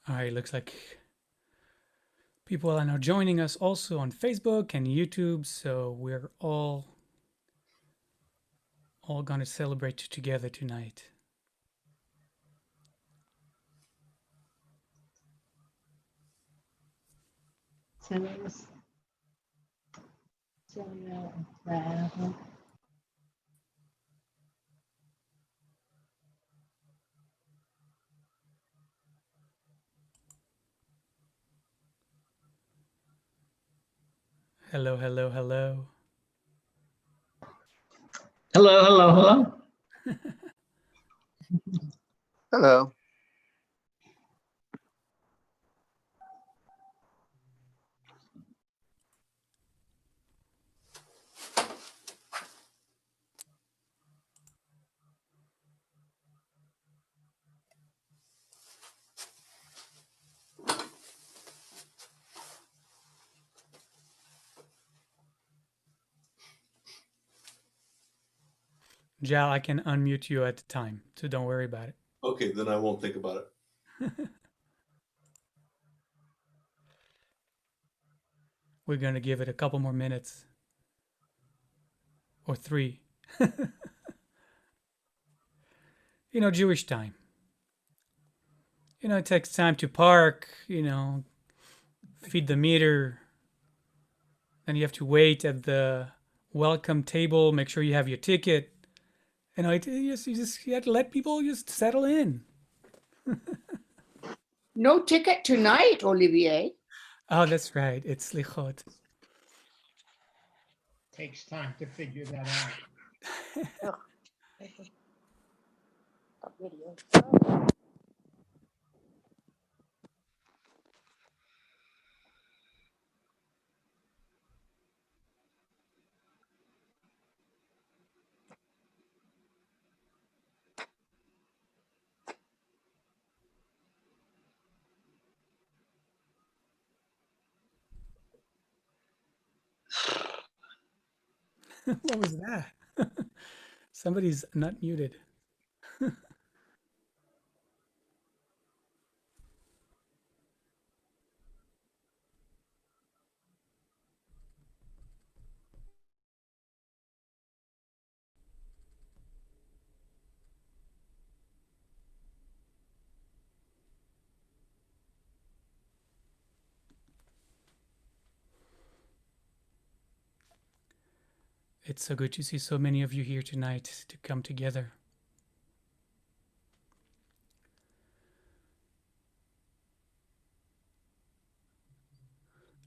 All right, looks like people are now joining us also on Facebook and YouTube, so we're all going to celebrate together tonight. Hello, hello, hello. Hello, hello, hello. Hello. Jal, I can unmute you at the time, so don't worry about it. Okay, then I won't think about it. We're going to give it a couple more minutes. Or 3. Jewish time. It takes time to park, feed the meter. Then you have to wait at the welcome table, make sure you have your ticket. You have to let people just settle in. No ticket tonight, Olivier. Oh, that's right. It's Selichot. Takes time to figure that out. What was that? Somebody's not muted. It's so good to see so many of you here tonight to come together.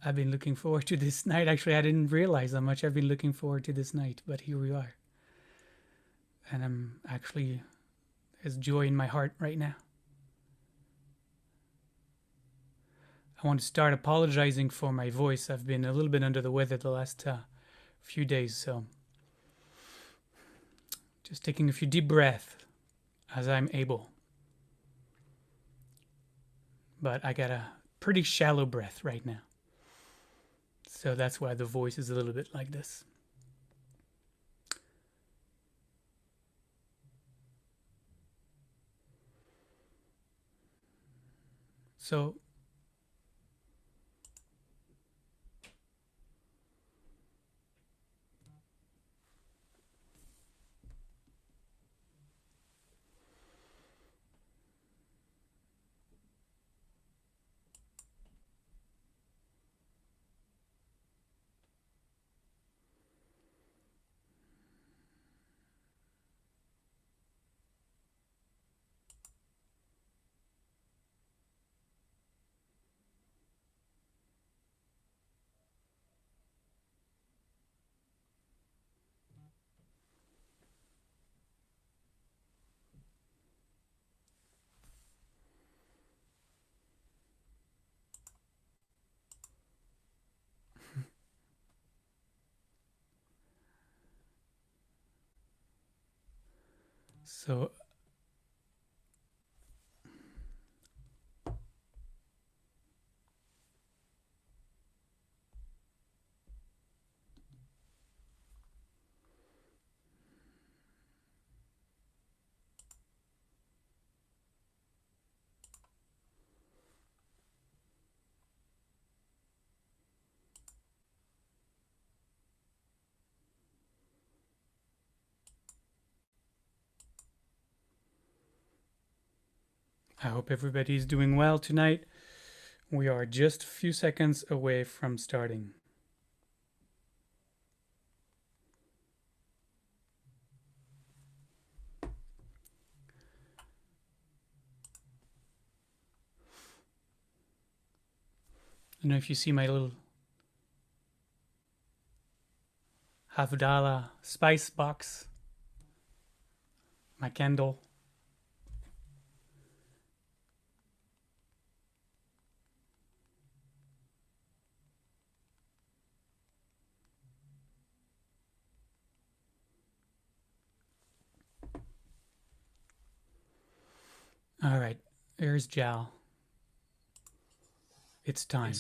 I've been looking forward to this night. Actually, I didn't realize how much I've been looking forward to this night, but here we are. And there's joy in my heart right now. I want to start apologizing for my voice. I've been a little bit under the weather the last few days, so just taking a few deep breaths as I'm able. But I got a pretty shallow breath right now. So that's why the voice is a little bit like this. So So I hope everybody's doing well tonight. We are just a few seconds away from starting. I don't know if you see my little Havdalah spice box, my candle. All right, there's Jal. It's time.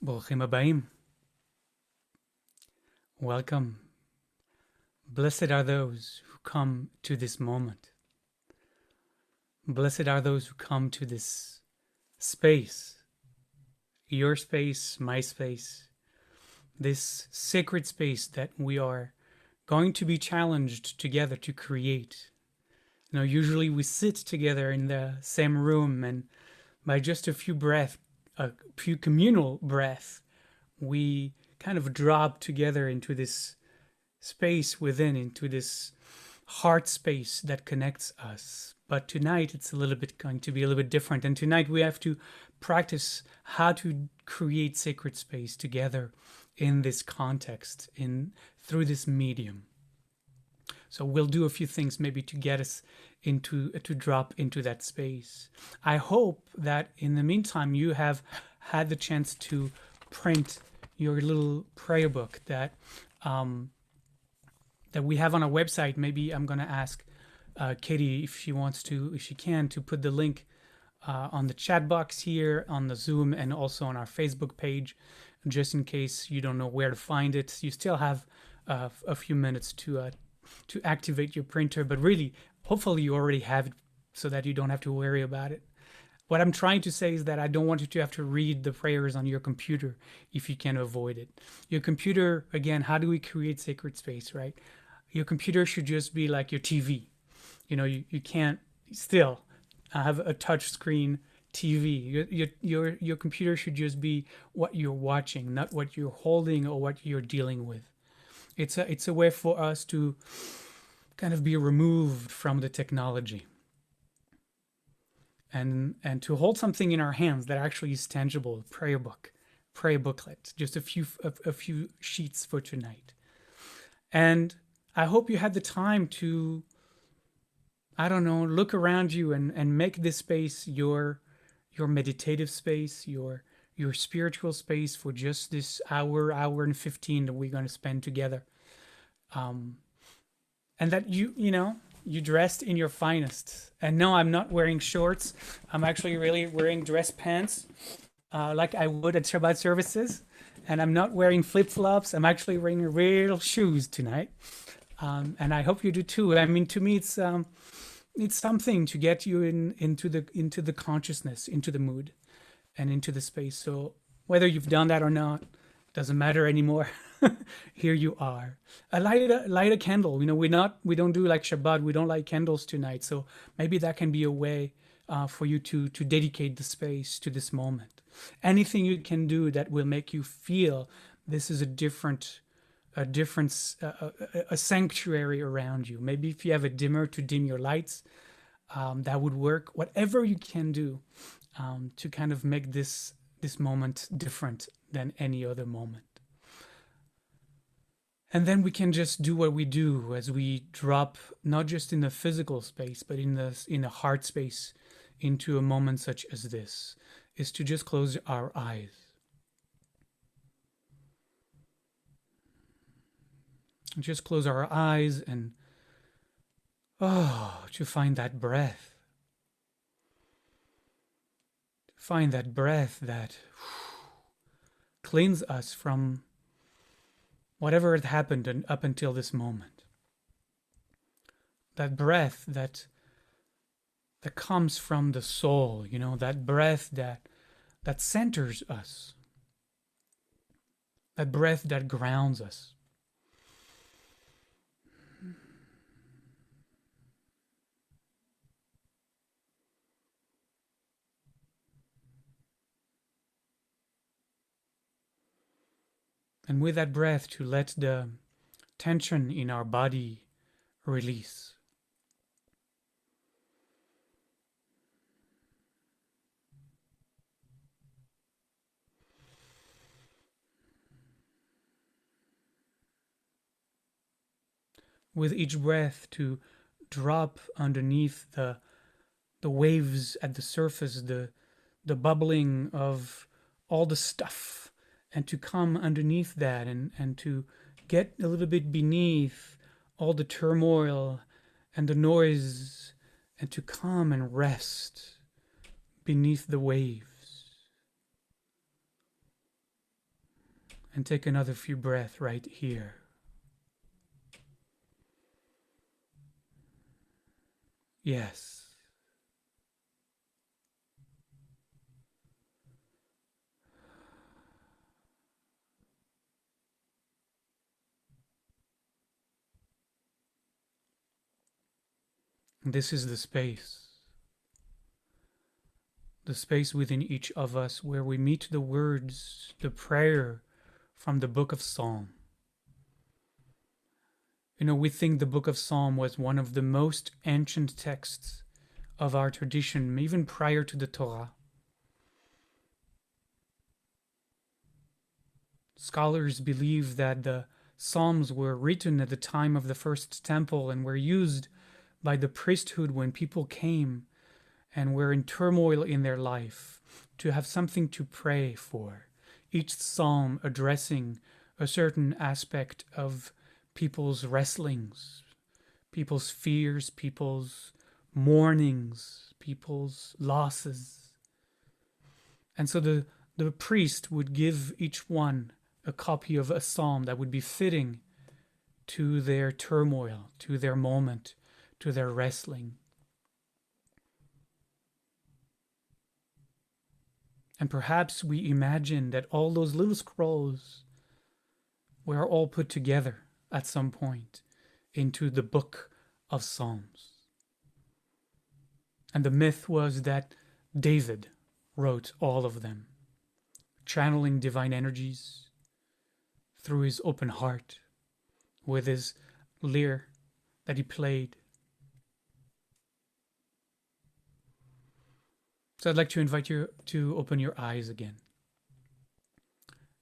Borochim Habayim. Welcome. Blessed are those who come to this moment. Blessed are those who come to this space, your space, my space, this sacred space that we are going to be challenged together to create. You know, usually we sit together in the same room, and by just a few communal breaths, we kind of drop together into this space within, into this heart space that connects us. But tonight it's going to be a little bit different. And tonight we have to practice how to create sacred space together in this context, through this medium. So we'll do a few things maybe to get us to drop into that space. I hope that in the meantime you have had the chance to print your little prayer book that we have on our website. Maybe I'm going to ask Katie if she can, to put the link on the chat box here on the Zoom and also on our Facebook page, just in case you don't know where to find it. You still have a few minutes to activate your printer, but really, hopefully you already have it so that you don't have to worry about it. What I'm trying to say is that I don't want you to have to read the prayers on your computer if you can avoid it. Your computer, again, how do we create sacred space, right? Your computer should just be like your TV. You know, you can't still have a touch screen TV. Your computer should just be what you're watching, not what you're holding or what you're dealing with. It's a way for us to kind of be removed from the technology and to hold something in our hands that actually is tangible. Prayer booklet, just a few sheets for tonight. And I hope you had the time to, I don't know, look around you and make this space your meditative space, your spiritual space for just this hour and 15 that we're going to spend together. And that you dressed in your finest. And no, I'm not wearing shorts. I'm actually really wearing dress pants, like I would at Shabbat services. And I'm not wearing flip-flops. I'm actually wearing real shoes tonight. And I hope you do too. I mean, to me, it's something to get you into the consciousness, into the mood, and into the space. So whether you've done that or not, doesn't matter anymore. Here you are. Light a candle. You know, we don't do like Shabbat. We don't light candles tonight. So maybe that can be a way for you to dedicate the space to this moment. Anything you can do that will make you feel this is a sanctuary around you. Maybe if you have a dimmer to dim your lights, that would work. Whatever you can do to kind of make this moment different than any other moment. And then we can just do what we do as we drop, not just in the physical space, but in the heart space, into a moment such as this, is to just close our eyes. Just close our eyes and to find that breath. Find that breath that cleans us from whatever had happened up until this moment. That breath that comes from the soul, you know, that breath that centers us. That breath that grounds us. And with that breath, to let the tension in our body release. With each breath, to drop underneath the waves at the surface, the bubbling of all the stuff, and to come underneath that and to get a little bit beneath all the turmoil and the noise, and to come and rest beneath the waves. And take another few breaths right here. Yes. This is the space within each of us where we meet the words, the prayer from the book of Psalm. You know, we think the book of Psalm was one of the most ancient texts of our tradition, even prior to the Torah. Scholars believe that the Psalms were written at the time of the first temple and were used by the priesthood when people came and were in turmoil in their life to have something to pray for. Each psalm addressing a certain aspect of people's wrestlings, people's fears, people's mournings, people's losses. And so the priest would give each one a copy of a psalm that would be fitting to their turmoil, to their moment, to their wrestling. And perhaps we imagine that all those little scrolls were all put together at some point into the book of Psalms. And the myth was that David wrote all of them, channeling divine energies through his open heart with his lyre that he played. So I'd like to invite you to open your eyes again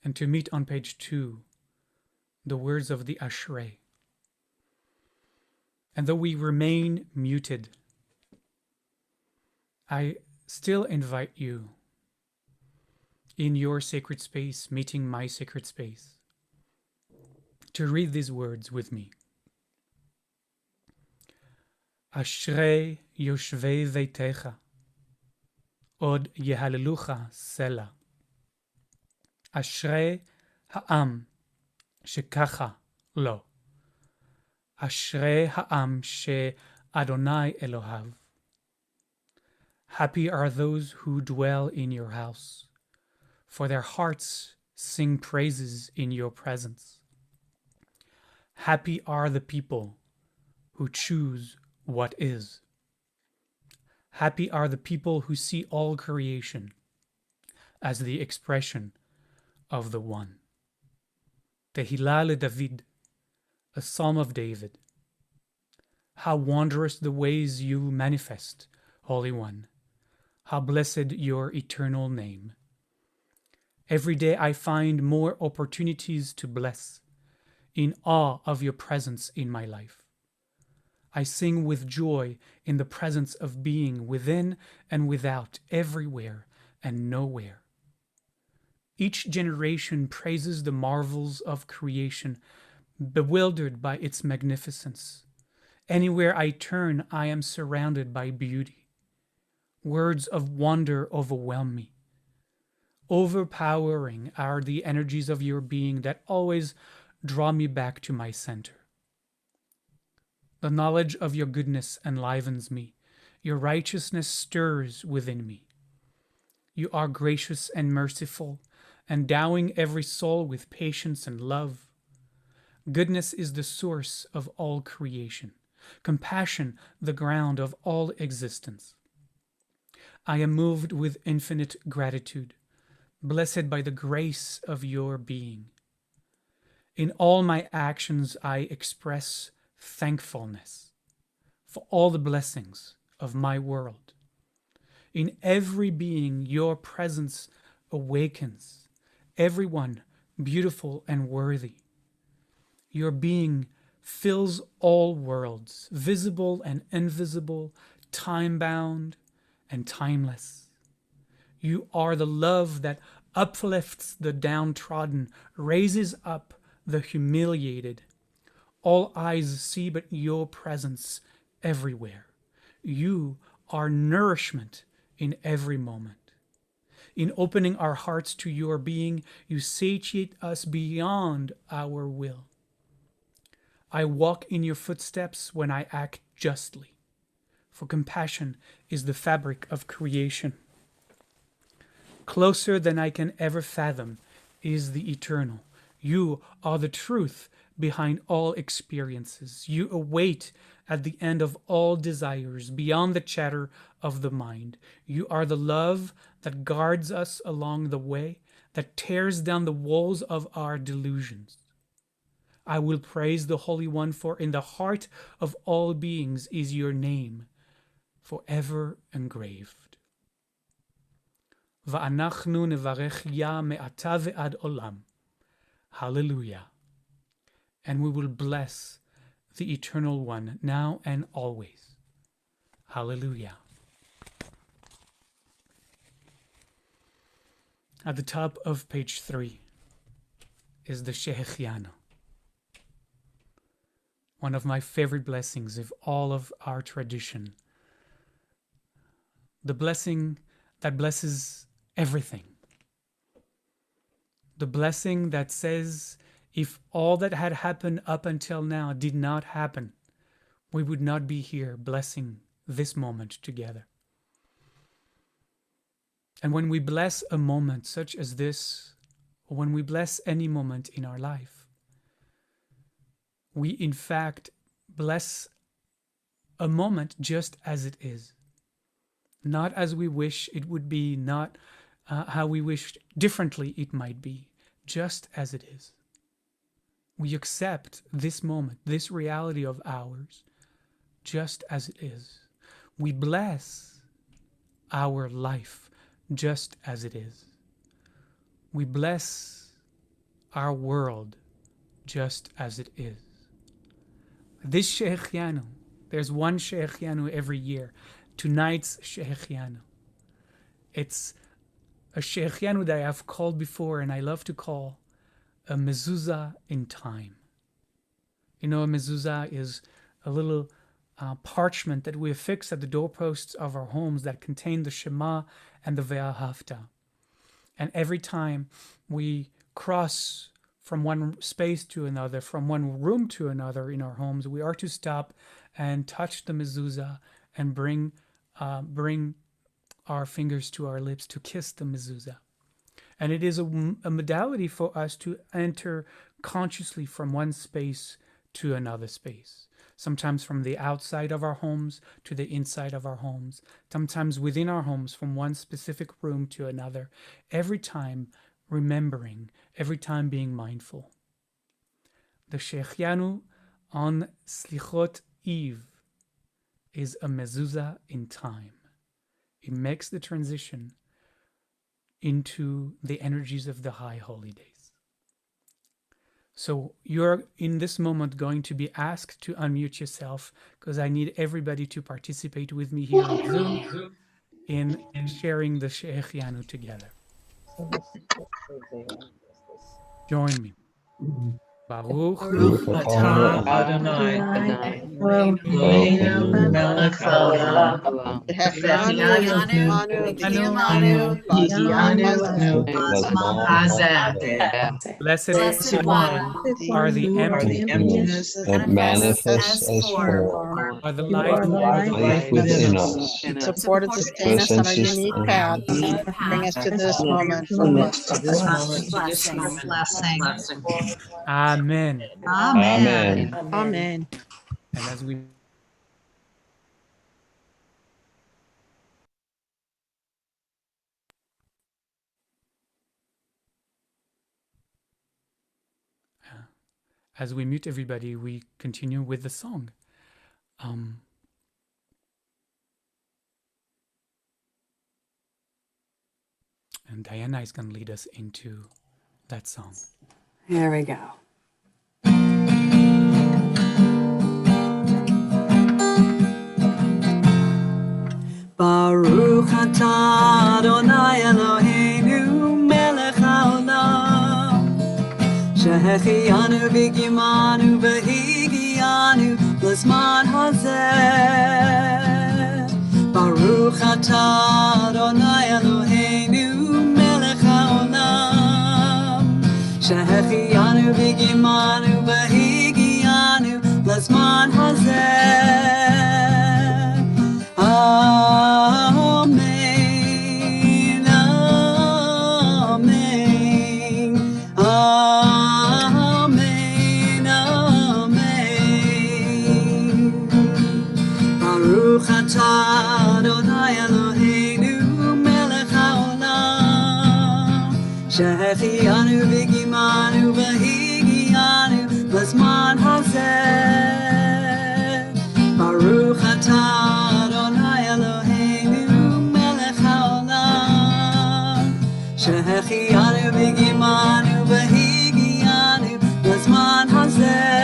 and to meet on page 2 the words of the Ashrei. And though we remain muted, I still invite you in your sacred space, meeting my sacred space, to read these words with me. Ashrei yoshvei veitecha, od yehalelucha sela. Ashrei ha'am shekacha lo. Ashrei ha'am she Adonai Elohav. Happy are those who dwell in your house, for their hearts sing praises in your presence. Happy are the people who choose what is. Happy are the people who see all creation as the expression of the One. Tehillah le David, a psalm of David. How wondrous the ways you manifest, Holy One. How blessed your eternal name. Every day I find more opportunities to bless, in awe of your presence in my life. I sing with joy in the presence of being within and without, everywhere and nowhere. Each generation praises the marvels of creation, bewildered by its magnificence. Anywhere I turn, I am surrounded by beauty. Words of wonder overwhelm me. Overpowering are the energies of your being that always draw me back to my center. The knowledge of your goodness enlivens me. Your righteousness stirs within me. You are gracious and merciful, endowing every soul with patience and love. Goodness is the source of all creation, compassion the ground of all existence. I am moved with infinite gratitude, blessed by the grace of your being. In all my actions, I express thankfulness for all the blessings of my world. In every being, your presence awakens, everyone beautiful and worthy. Your being fills all worlds, visible and invisible, time-bound and timeless. You are the love that uplifts the downtrodden, raises up the humiliated. All eyes see but your presence everywhere. You are nourishment in every moment. In opening our hearts to your being, you satiate us beyond our will. I walk in your footsteps when I act justly, for compassion is the fabric of creation. Closer than I can ever fathom is the eternal. You are the truth behind all experiences. You await at the end of all desires, beyond the chatter of the mind. You are the love that guards us along the way, that tears down the walls of our delusions. I will praise the Holy One, for in the heart of all beings is your name, forever engraved. Va'anachnu nevarech ya me'ata ve'ad olam. Hallelujah. And we will bless the Eternal One now and always. Hallelujah. At the top of page 3 is the Shehechianu. One of my favorite blessings of all of our tradition. The blessing that blesses everything. The blessing that says, if all that had happened up until now did not happen, we would not be here blessing this moment together. And when we bless a moment such as this, or when we bless any moment in our life, we in fact bless a moment just as it is. Not as we wish it would be, not how we wish differently it might be, just as it is. We accept this moment, this reality of ours, just as it is. We bless our life just as it is. We bless our world just as it is. This Shehechianu, there's one Shehechianu every year. Tonight's Shehechianu. It's a Shehechianu that I have called before, and I love to call a mezuzah in time. You know, a mezuzah is a little parchment that we affix at the doorposts of our homes that contain the Shema and the Ve'ahavta. And every time we cross from one space to another, from one room to another in our homes, we are to stop and touch the mezuzah and bring our fingers to our lips to kiss the mezuzah. And it is a modality for us to enter consciously from one space to another space. Sometimes from the outside of our homes to the inside of our homes. Sometimes within our homes from one specific room to another. Every time remembering, every time being mindful. The Shehechianu on Selichot Eve is a mezuzah in time. It makes the transition into the energies of the high holy days. So you're in this moment going to be asked to unmute yourself, because I need everybody to participate with me here on Zoom in sharing the Shehechianu together. Join me. Baruch atah Adonai Eloheinu melech haolam Blessed One are the emptiness that manifests as form, are the life within us, To support us, sustain us on our unique path. Bring us to this moment. blessing. Amen. Amen. Amen. And as we mute everybody, we continue with the song. And Diana is going to lead us into that song. Here we go. Baruch atah Adonai Eloheinu melech haolam shehechianu v'gimanu v'higianu l'zman hazeh. Baruch atah Adonai Eloheinu שהחיינו וגימנו והגיענו לזמן הזה. אמן, אמן, אמן, אמן. ברוך אתה אדוני אלוהינו מלך העולם, שהחיינו וגימנו והגיענו לזמן הזה. ברוך אתה אדוני אלוהינו מלך העולם, שהחיינו וגימנו והגיענו לזמן הזה.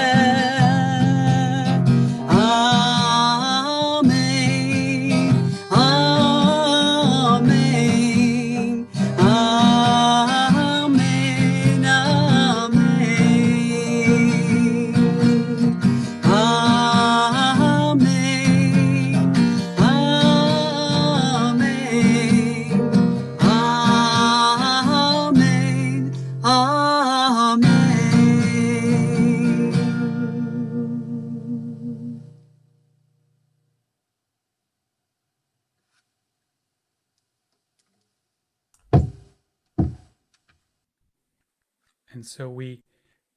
And so we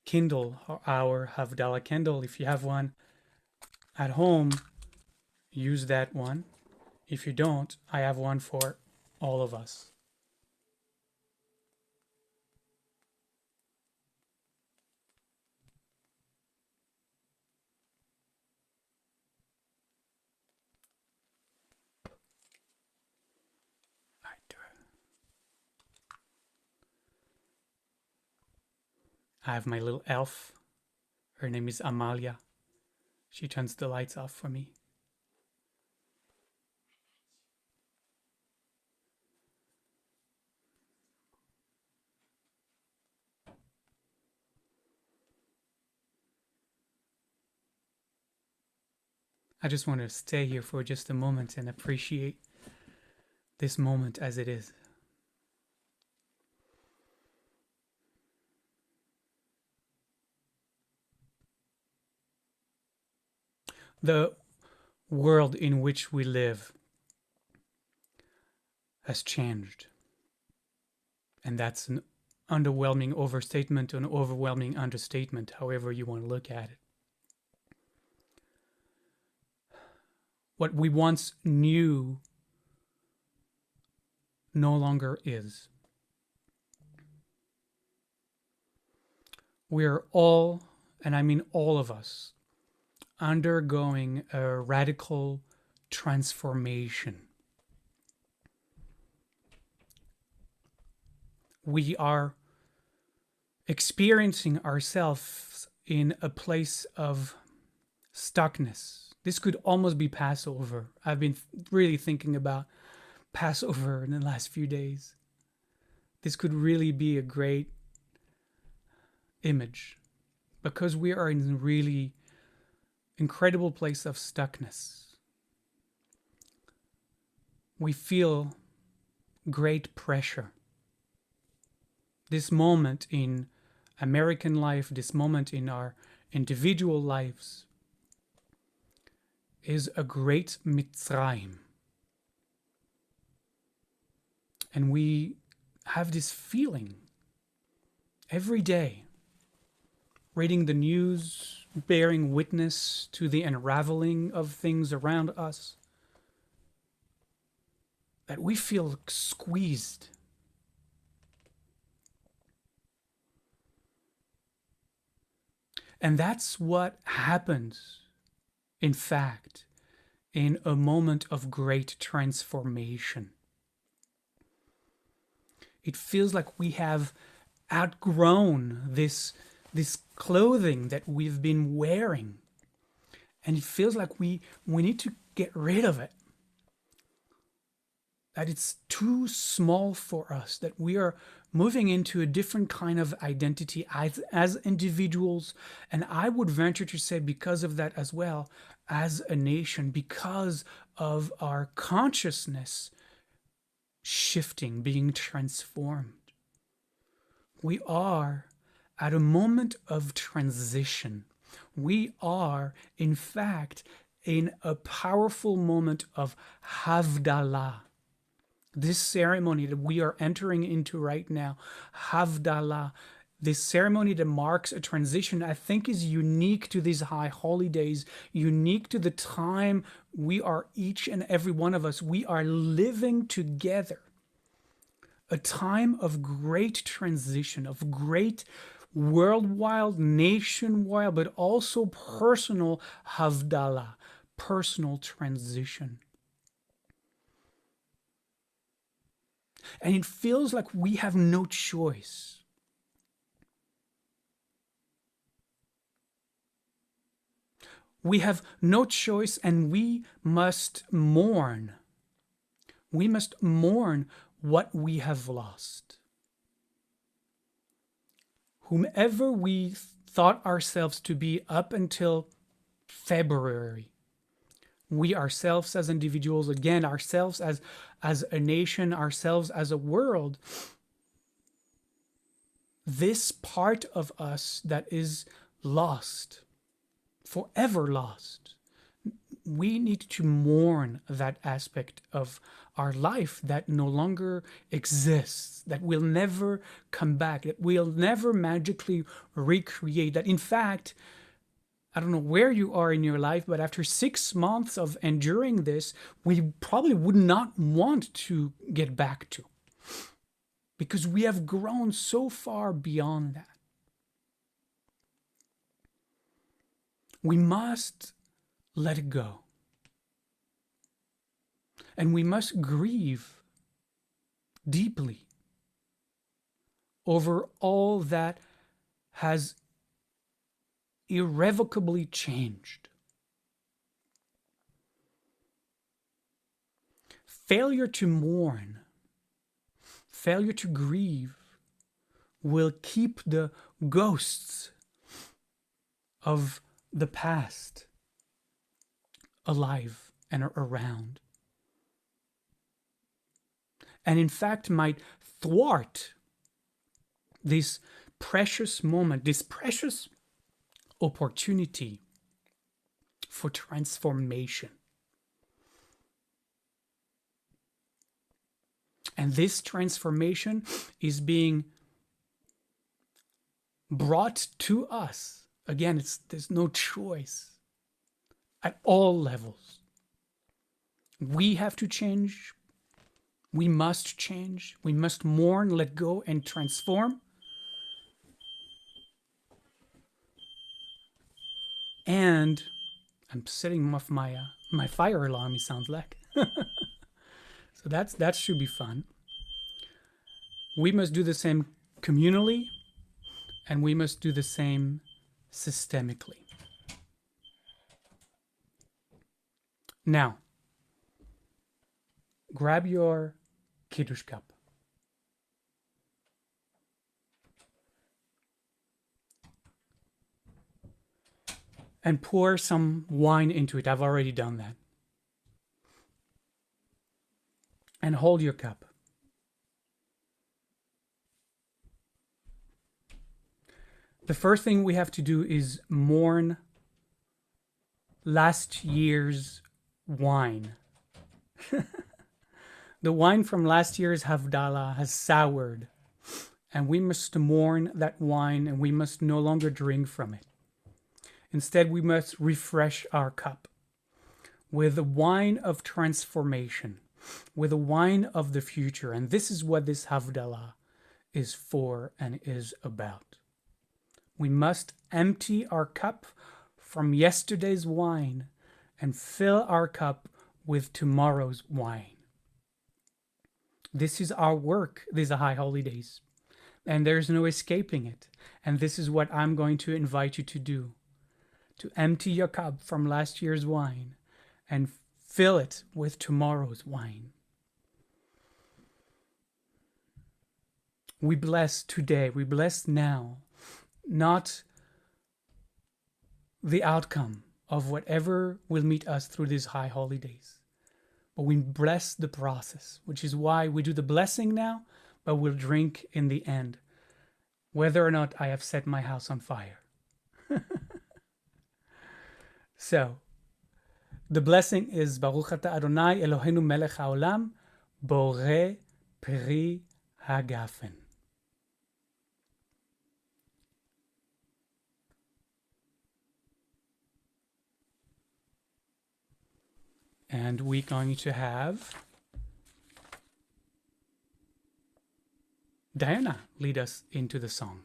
kindle our Havdalah candle. If you have one at home, use that one. If you don't, I have one for all of us. I have my little elf. Her name is Amalia. She turns the lights off for me. I just want to stay here for just a moment and appreciate this moment as it is. The world in which we live has changed. And that's an underwhelming overstatement, an overwhelming understatement, however you want to look at it. What we once knew no longer is. We are all, and I mean all of us, undergoing a radical transformation. We are experiencing ourselves in a place of stuckness. This could almost be Passover. I've been really thinking about Passover in the last few days. This could really be a great image because we are in a really incredible place of stuckness. We feel great pressure. This moment in American life, this moment in our individual lives, is a great Mitzrayim. And we have this feeling every day, reading the news, bearing witness to the unraveling of things around us, that we feel squeezed. And that's what happens, in fact, in a moment of great transformation. It feels like we have outgrown this clothing that we've been wearing. And it feels like we need to get rid of it. That it's too small for us, that we are moving into a different kind of identity as individuals. And I would venture to say because of that as well, as a nation, because of our consciousness shifting, being transformed. We are at a moment of transition. We are, in fact, in a powerful moment of Havdalah. This ceremony that we are entering into right now, Havdalah, this ceremony that marks a transition, I think is unique to these high holidays, unique to the time we are, each and every one of us, we are living together. A time of great transition, of great worldwide, nationwide, but also personal Havdalah, personal transition. And it feels like we have no choice. We have no choice, and we must mourn. We must mourn what we have lost. Whomever we thought ourselves to be up until February, we ourselves as individuals, again, ourselves as a nation, ourselves as a world, this part of us that is lost, forever lost, we need to mourn that aspect of our life that no longer exists, that will never come back, that we'll never magically recreate, that in fact, I don't know where you are in your life, but after 6 months of enduring this, we probably would not want to get back to, because we have grown so far beyond that. We must let it go. And we must grieve deeply over all that has irrevocably changed. Failure to mourn, failure to grieve will keep the ghosts of the past alive and around. And in fact might thwart this precious moment, this precious opportunity for transformation. And this transformation is being brought to us. Again, there's no choice at all levels. We have to change. We must change. We must mourn, let go, and transform. And I'm setting off my fire alarm, it sounds like. So that should be fun. We must do the same communally, and we must do the same systemically. Now, grab your Kiddush cup. And pour some wine into it. I've already done that. And hold your cup. The first thing we have to do is mourn last year's wine. The wine from last year's Havdalah has soured, and we must mourn that wine, and we must no longer drink from it. Instead, we must refresh our cup with the wine of transformation, with the wine of the future. And this is what this Havdalah is for and is about. We must empty our cup from yesterday's wine and fill our cup with tomorrow's wine. This is our work. These are high holidays, and there's no escaping it. And this is what I'm going to invite you to do. To empty your cup from last year's wine and fill it with tomorrow's wine. We bless today, we bless now, not the outcome of whatever will meet us through these high holidays, but we bless the process, which is why we do the blessing now, but we'll drink in the end. whether or not I have set my house on fire. So, the blessing is Baruch Ata Adonai Eloheinu Melech HaOlam Borei Peri Hagafen. And we're going to have Diana lead us into the song. Baruch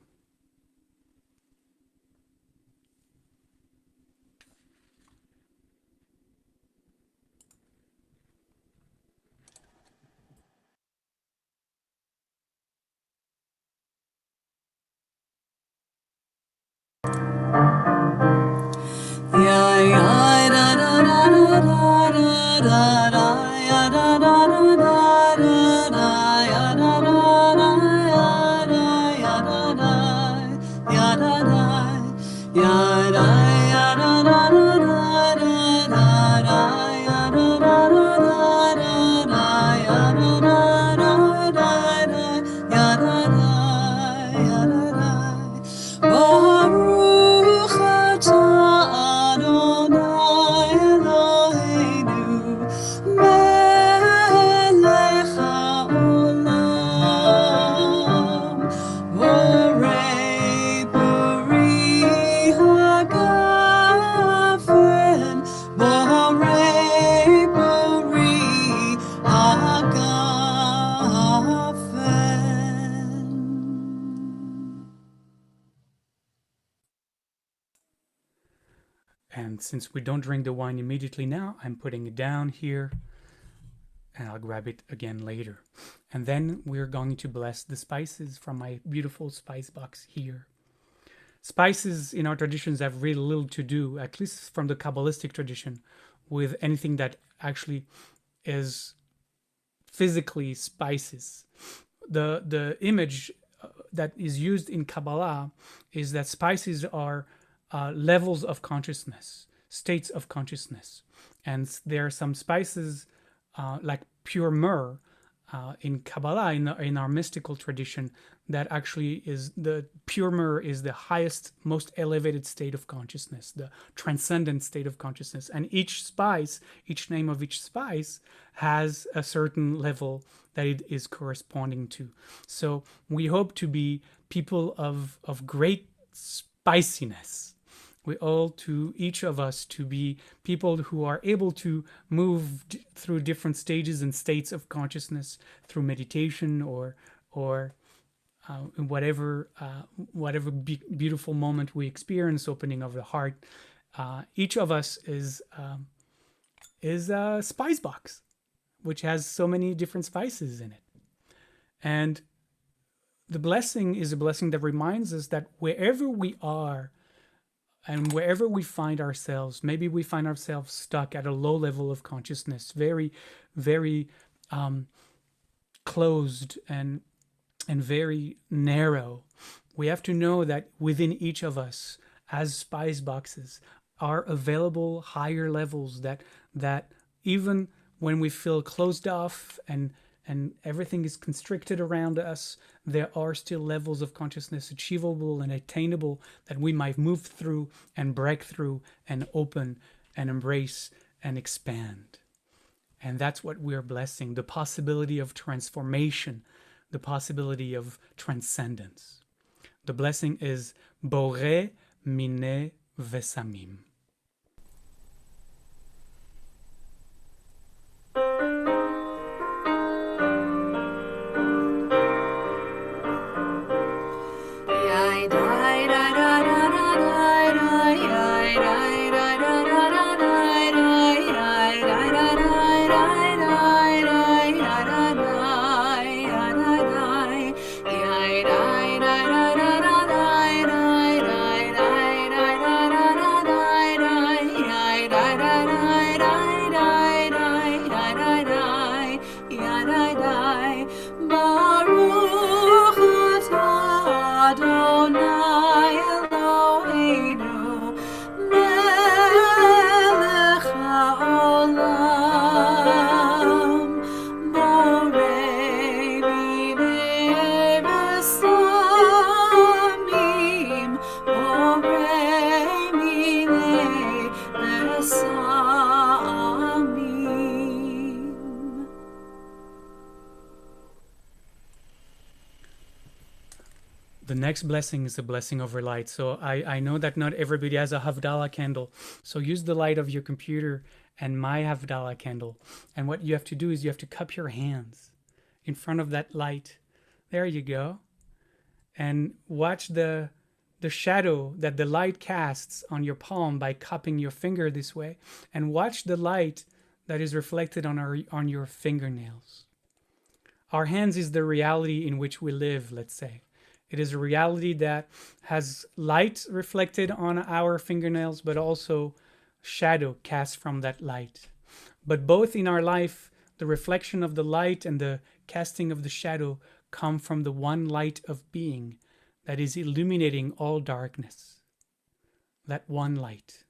atah Adonai Eloheinu melech haolam borei peri hagafen borei peri hagafen. And since we don't drink the wine immediately now, I'm putting it down here and I'll grab it again later. And then we're going to bless the spices from my beautiful spice box here. Spices in our traditions have really little to do, at least from the Kabbalistic tradition, with anything that actually is physically spices. The image that is used in Kabbalah is that spices are levels of consciousness, states of consciousness. And there are some spices like pure myrrh in Kabbalah, in our mystical tradition, that actually is the pure myrrh is the highest, most elevated state of consciousness, the transcendent state of consciousness. And each spice, each name of each spice has a certain level that it is corresponding to. So we hope to be people of great spiciness. Each of us to be people who are able to move through different stages and states of consciousness through meditation or whatever beautiful moment we experience, opening of the heart. Each of us is a spice box, which has so many different spices in it. And the blessing is a blessing that reminds us that wherever we are, and wherever we find ourselves, maybe we find ourselves stuck at a low level of consciousness, very, very closed and very narrow. We have to know that within each of us, as spice boxes, are available higher levels that even when we feel closed off and everything is constricted around us, there are still levels of consciousness achievable and attainable that we might move through and break through and open and embrace and expand. And that's what we're blessing, the possibility of transformation, the possibility of transcendence. The blessing is Borei Minei Vesamim. Baruch atah Adonai The next blessing is the blessing over light. So I know that not everybody has a Havdalah candle. So use the light of your computer and my Havdalah candle. And what you have to do is you have to cup your hands in front of that light. There you go. And watch the shadow that the light casts on your palm by cupping your finger this way. And watch the light that is reflected on your fingernails. Our hands is the reality in which we live, let's say. It is a reality that has light reflected on our fingernails, but also shadow cast from that light. But both in our life, the reflection of the light and the casting of the shadow come from the one light of being that is illuminating all darkness. That one light.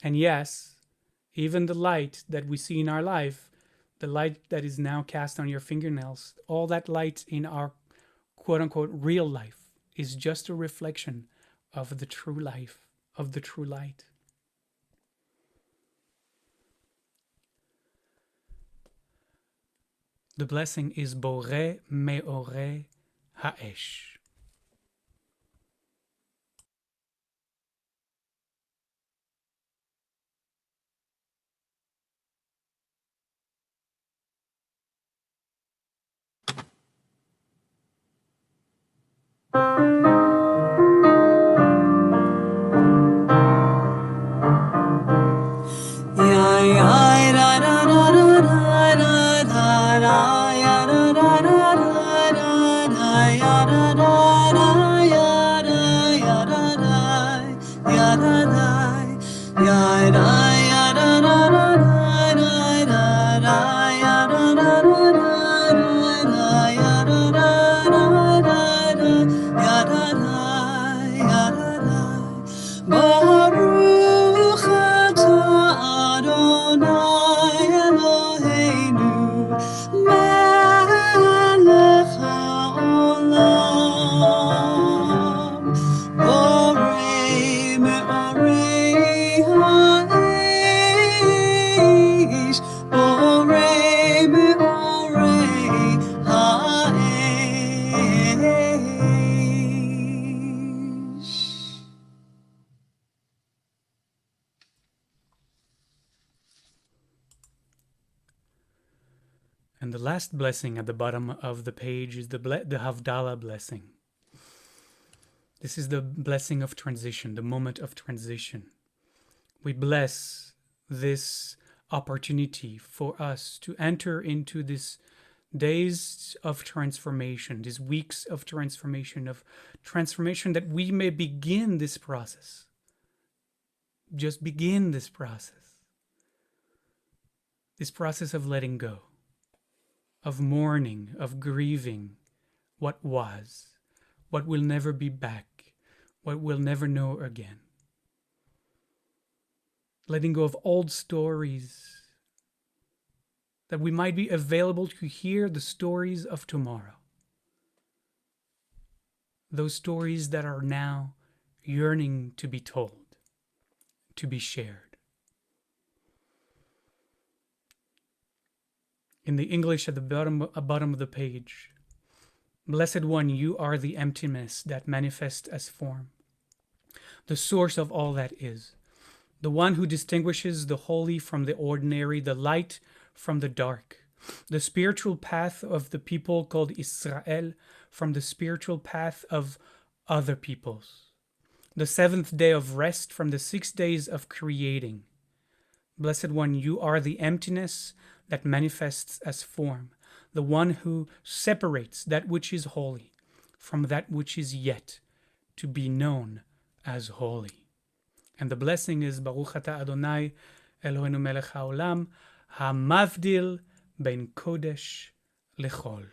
And yes, even the light that we see in our life, the light that is now cast on your fingernails, all that light in our quote-unquote real life is just a reflection of the true life, of the true light. The blessing is Boreh Meoreh Ha'esh. Baruch atah Adonai Eloheinu melech haolam borei meorei ha'esh borei meorei ha'esh. And the last blessing at the bottom of the page is the Havdalah blessing. This is the blessing of transition, the moment of transition. We bless this opportunity for us to enter into these days of transformation, these weeks of transformation that we may begin this process. Just begin this process of letting go, of mourning, of grieving what was, what will never be back, what we'll never know again. Letting go of old stories, that we might be available to hear the stories of tomorrow. Those stories that are now yearning to be told, to be shared. In the English at the bottom of the page, Blessed One, you are the emptiness that manifests as form, the source of all that is, the one who distinguishes the holy from the ordinary, the light from the dark, the spiritual path of the people called Israel from the spiritual path of other peoples, the seventh day of rest from the 6 days of creating. Blessed One, you are the emptiness that manifests as form, the one who separates that which is holy from that which is yet to be known as holy. And the blessing is Baruch atah Adonai Eloheinu melech haolam hamavdil ben kodesh lechol.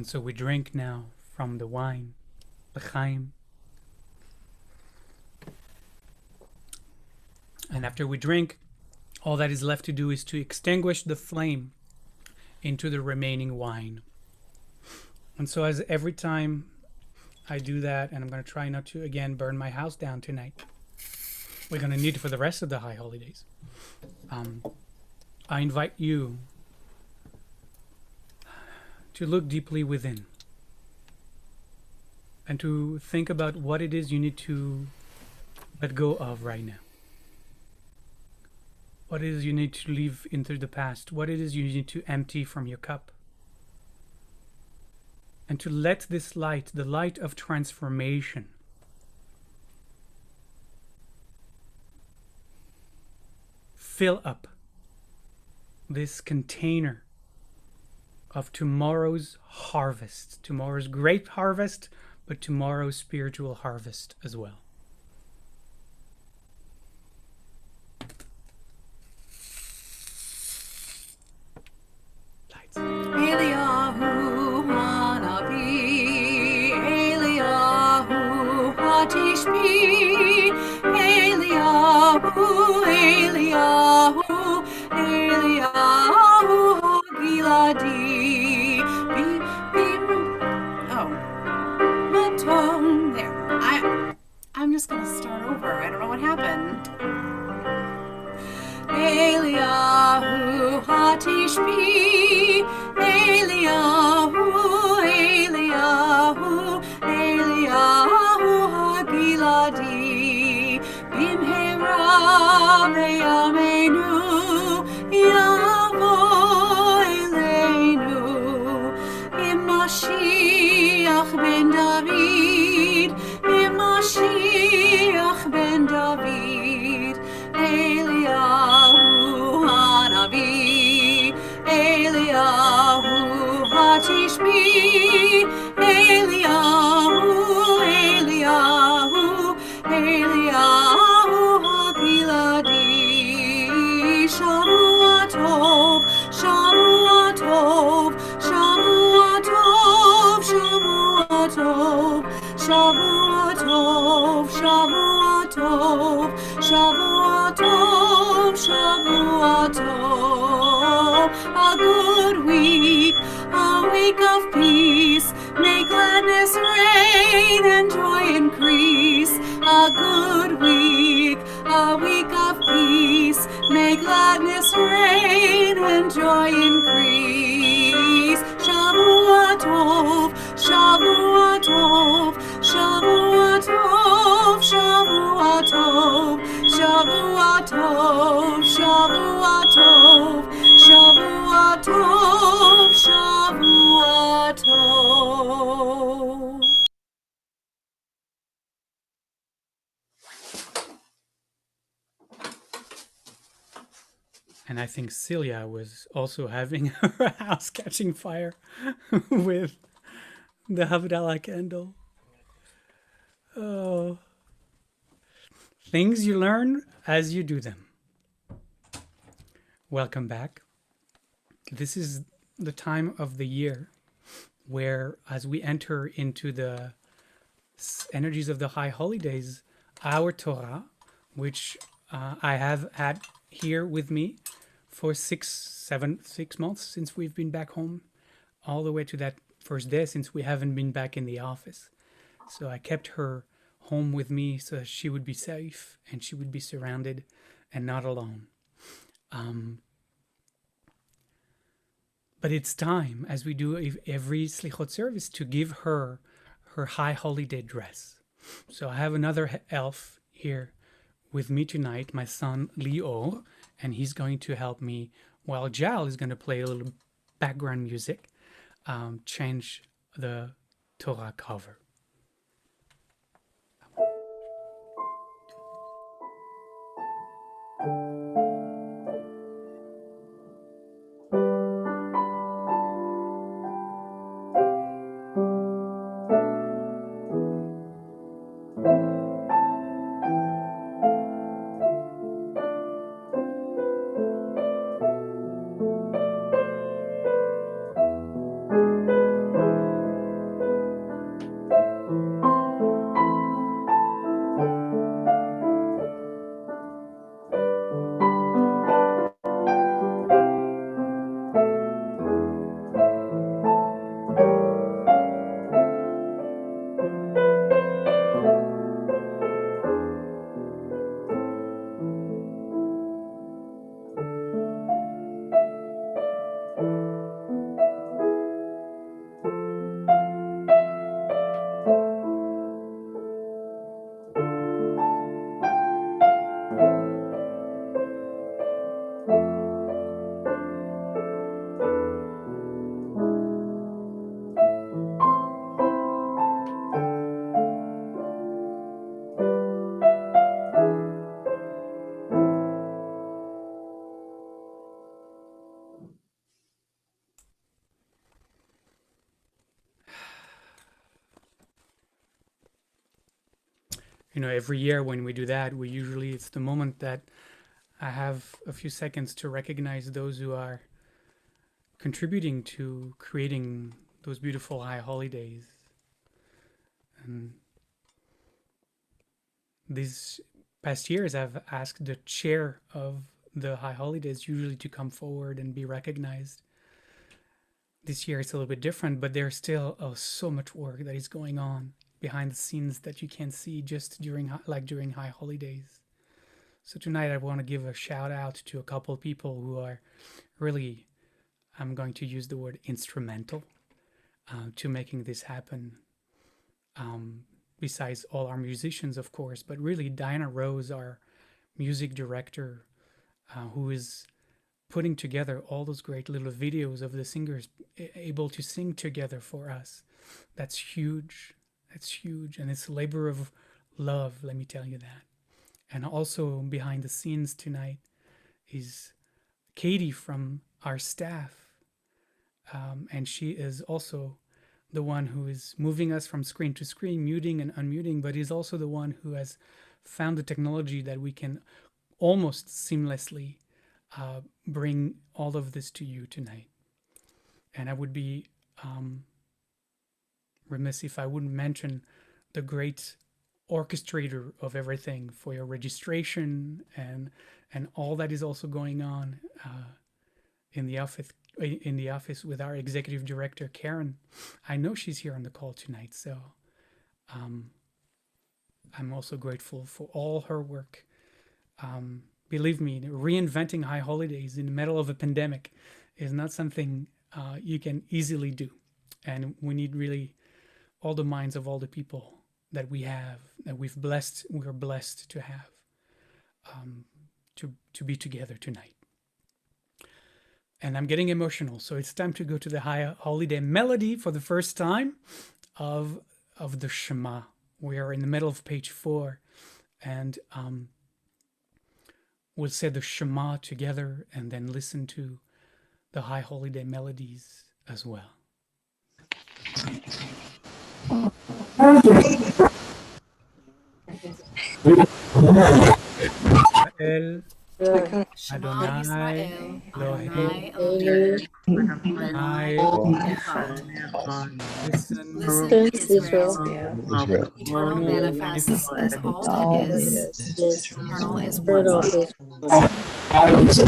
And so we drink now from the wine, l'chaim. And after we drink, all that is left to do is to extinguish the flame into the remaining wine. And so as every time I do that, and I'm going to try not to, again, burn my house down tonight. We're going to need it for the rest of the high holidays. I invite you to look deeply within and to think about what it is you need to let go of right now. What it is you need to leave into the past. What it is you need to empty from your cup. And to let this light, the light of transformation, fill up this container of tomorrow's harvest, tomorrow's great harvest, but tomorrow's spiritual harvest as well. Lights. Eliyahu Hanavi, Eliyahu Hatishbi, Eliyahu, Eliyahu, Eliyahu Giladi, oh, Matom. There, I'm just gonna start over. I don't know what happened. Eliyahu Hatishbi, Eliyahu, Eliyahu, Eliyahu Hagiladi, Bimhera Beyamenu, Yavo Eleinu, Mashiach ben David, Mashiach ben David, Eliyahu Hanavi, Eliyahu Hatishbi, Eliyahu, Eliyahu, Eliyahu Hagiladi, Shavua Tov, Shavua Tov, Shavua Tov, Shavua Tov, Shavua Tov, Shavua Tov, Shavua Tov, Shavua Tov. A good week, a week of peace. May gladness reign and joy increase. A good week, a week of peace. May gladness reign and joy increase. Shavua Tov, Shavua Tov, Shavua Tov, Shavua Tov, Shavua Tov, Shavua Tov, Shavua Tov, Shavua Tov. And I think Celia was also having her house catching fire with the Havdalah candle. Oh. Things you learn as you do them. Welcome back. This is the time of the year where, as we enter into the energies of the high holidays, our Torah, which I have had here with me for 6 months since we've been back home, all the way to that first day since we haven't been back in the office. So I kept her home with me so that she would be safe and she would be surrounded and not alone. But it's time, as we do every Selichot service, to give her her high holiday dress. So I have another elf here with me tonight, my son Lior, and he's going to help me while Jal is going to play a little background music, change the Torah cover. every year when we do that, it's the moment that I have a few seconds to recognize those who are contributing to creating those beautiful high holidays. And these past years, I've asked the chair of the high holidays usually to come forward and be recognized. This year it's a little bit different, but there's still so much work that is going on behind the scenes that you can't see just during high holidays. So tonight I want to give a shout out to a couple people who are really, I'm going to use the word instrumental to making this happen. Besides all our musicians, of course, but really Diana Rose, our music director, who is putting together all those great little videos of the singers able to sing together for us. That's huge. That's huge. And it's a labor of love, let me tell you that. And also behind the scenes tonight is Katie from our staff. And she is also the one who is moving us from screen to screen, muting and unmuting, but is also the one who has found the technology that we can almost seamlessly bring all of this to you tonight. And I would be remiss if I wouldn't mention the great orchestrator of everything for your registration and all that is also going on in the office with our executive director Karen. I know she's here on the call tonight, so I'm also grateful for all her work. Believe me, reinventing high holidays in the middle of a pandemic is not something you can easily do. And we need really all the minds of all the people that we have, that we're blessed to have, to be together tonight. And I'm getting emotional, so it's time to go to the high holiday melody for the first time of the Shema. We are in the middle of page 4, and we'll say the Shema together and then listen to the high holiday melodies as well. El Shema Adonai Yisrael, Elohim Adonai Elohim Echad. Listen, Listen, Israel. Israel. Eternal manifests as all that is. Eternal is Eternal one. is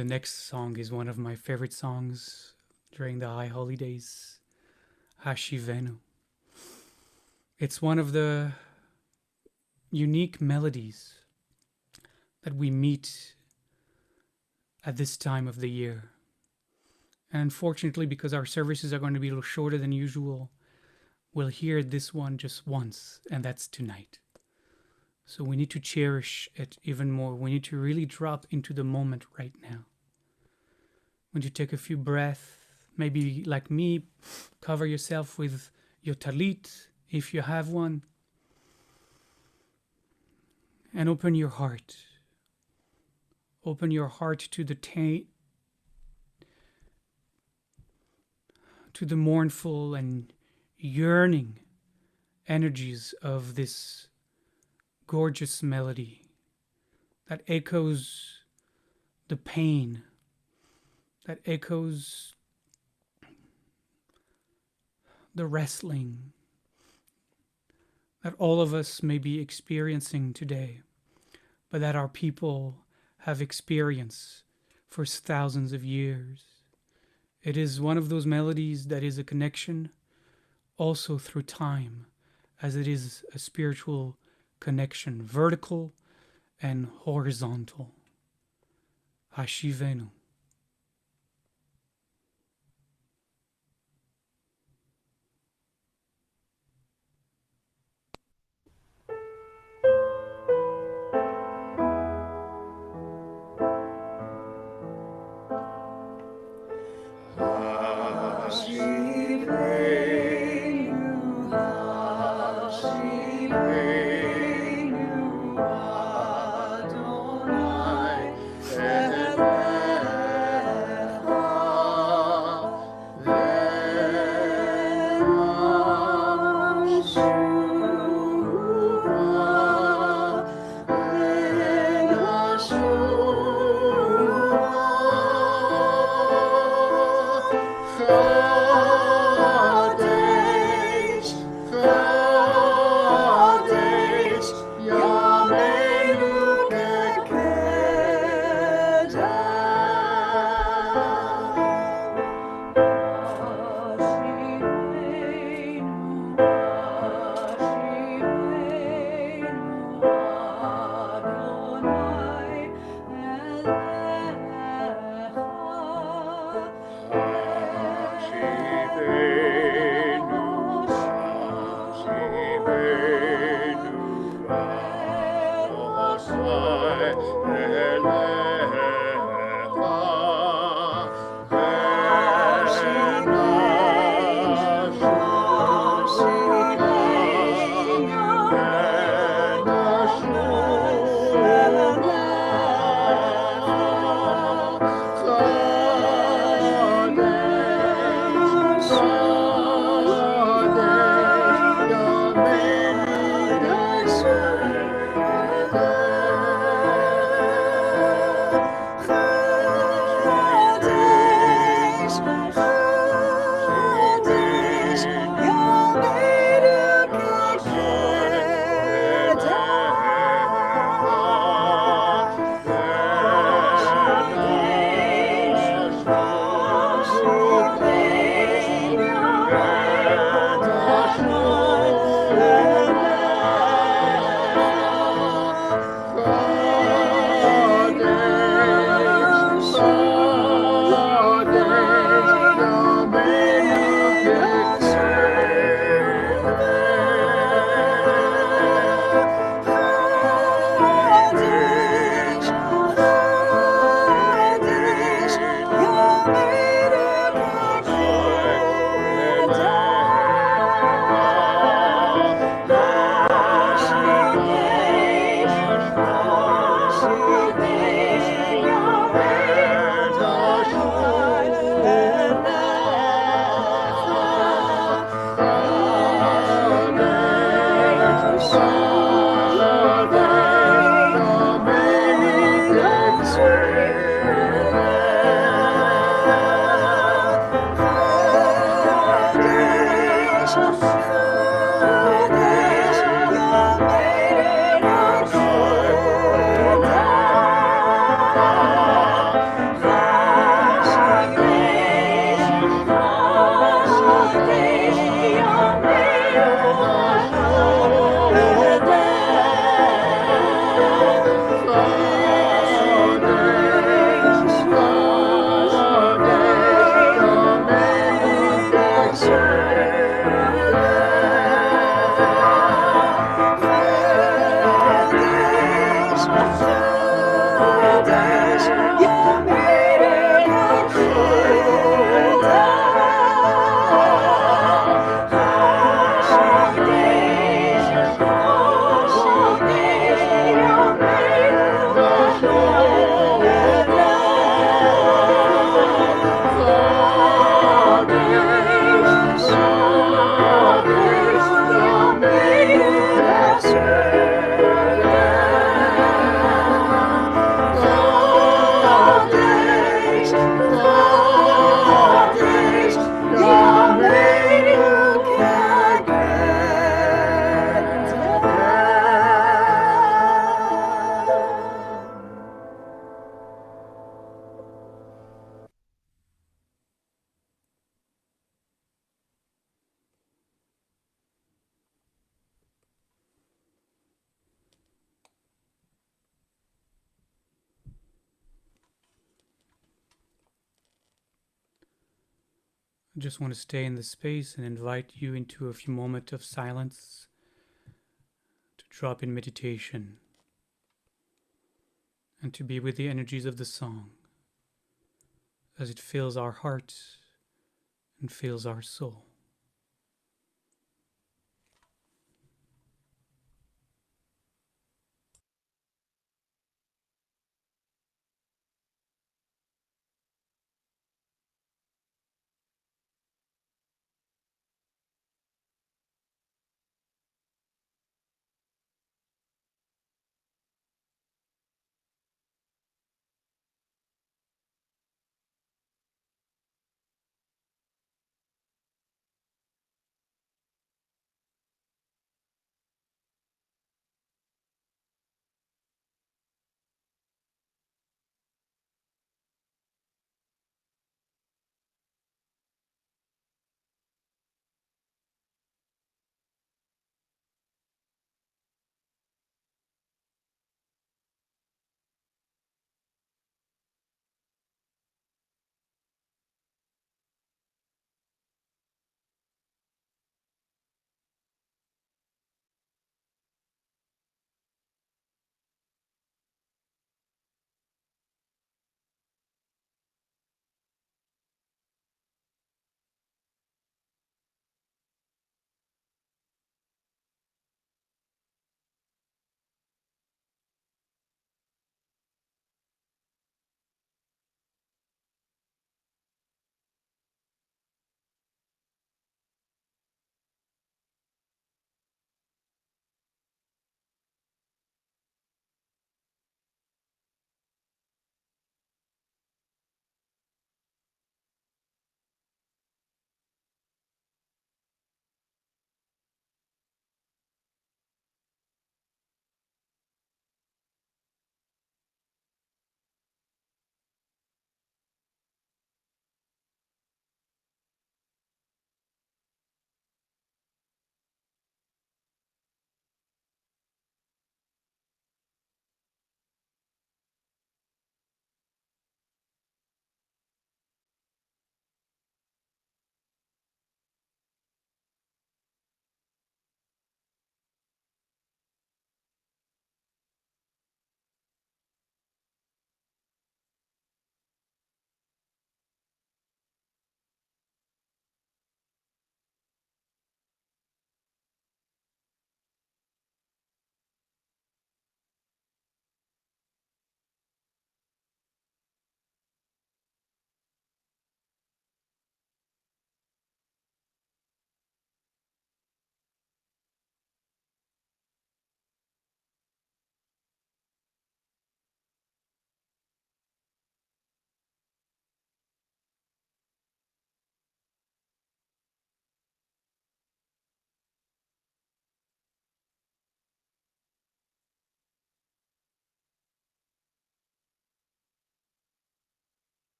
The next song is one of my favorite songs during the high holidays, Hashivenu. It's one of the unique melodies that we meet at this time of the year. And unfortunately, because our services are going to be a little shorter than usual, we'll hear this one just once, and that's tonight. So we need to cherish it even more. We need to really drop into the moment right now. When you take a few breaths, maybe like me, cover yourself with your talit, if you have one. and open your heart. Open your heart to the mournful and yearning energies of this gorgeous melody that echoes the pain, that echoes the wrestling that all of us may be experiencing today, but that our people have experienced for thousands of years. It is one of those melodies that is a connection also through time, as it is a spiritual connection, vertical and horizontal. Hashivenu. Adonai, I just want to stay in the space and invite you into a few moments of silence to drop in meditation and to be with the energies of the song as it fills our hearts and fills our soul.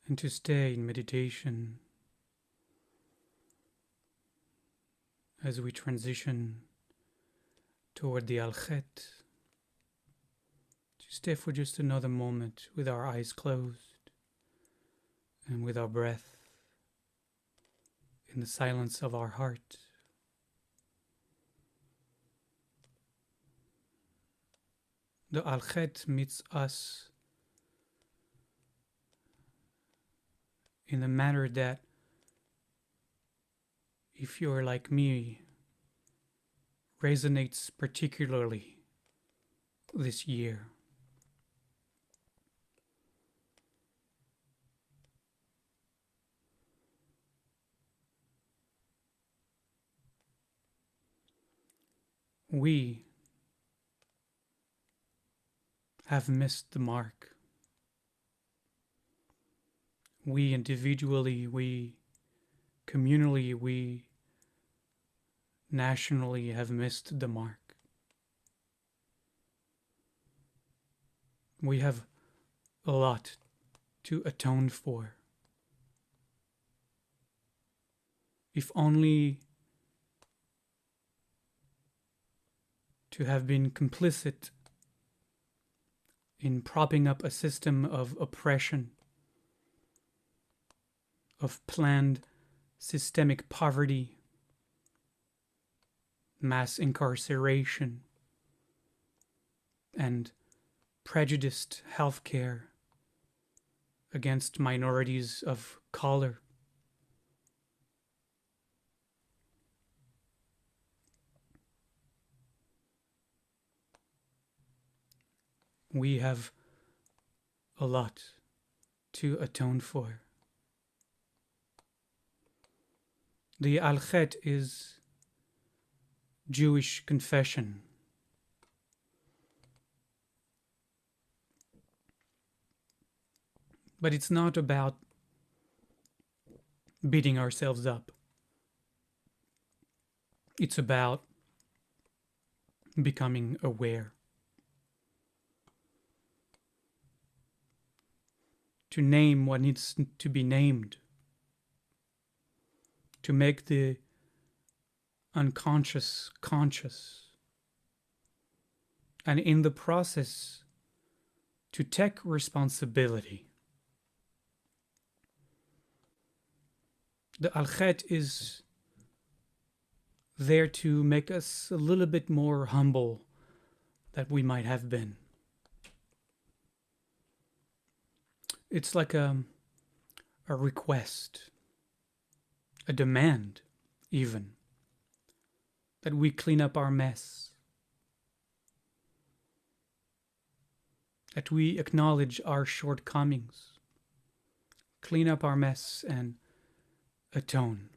And to stay in meditation as we transition toward the Alchet, to stay for just another moment with our eyes closed and with our breath in the silence of our heart. The Alchet meets us in a manner that, if you're like me, resonates particularly this year. We have missed the mark. we individually, we communally, we nationally have missed the mark. We have a lot to atone for. If only to have been complicit in propping up a system of oppression, of planned systemic poverty, mass incarceration, and prejudiced healthcare against minorities of color. We have a lot to atone for. The Al-Chet is Jewish confession. But it's not about beating ourselves up. It's about becoming aware. To name what needs to be named. To make the unconscious conscious. And in the process, to take responsibility. The Al-Chet is there to make us a little bit more humble than we might have been. It's like a request, a demand even, that we clean up our mess, that we acknowledge our shortcomings, clean up our mess and atone.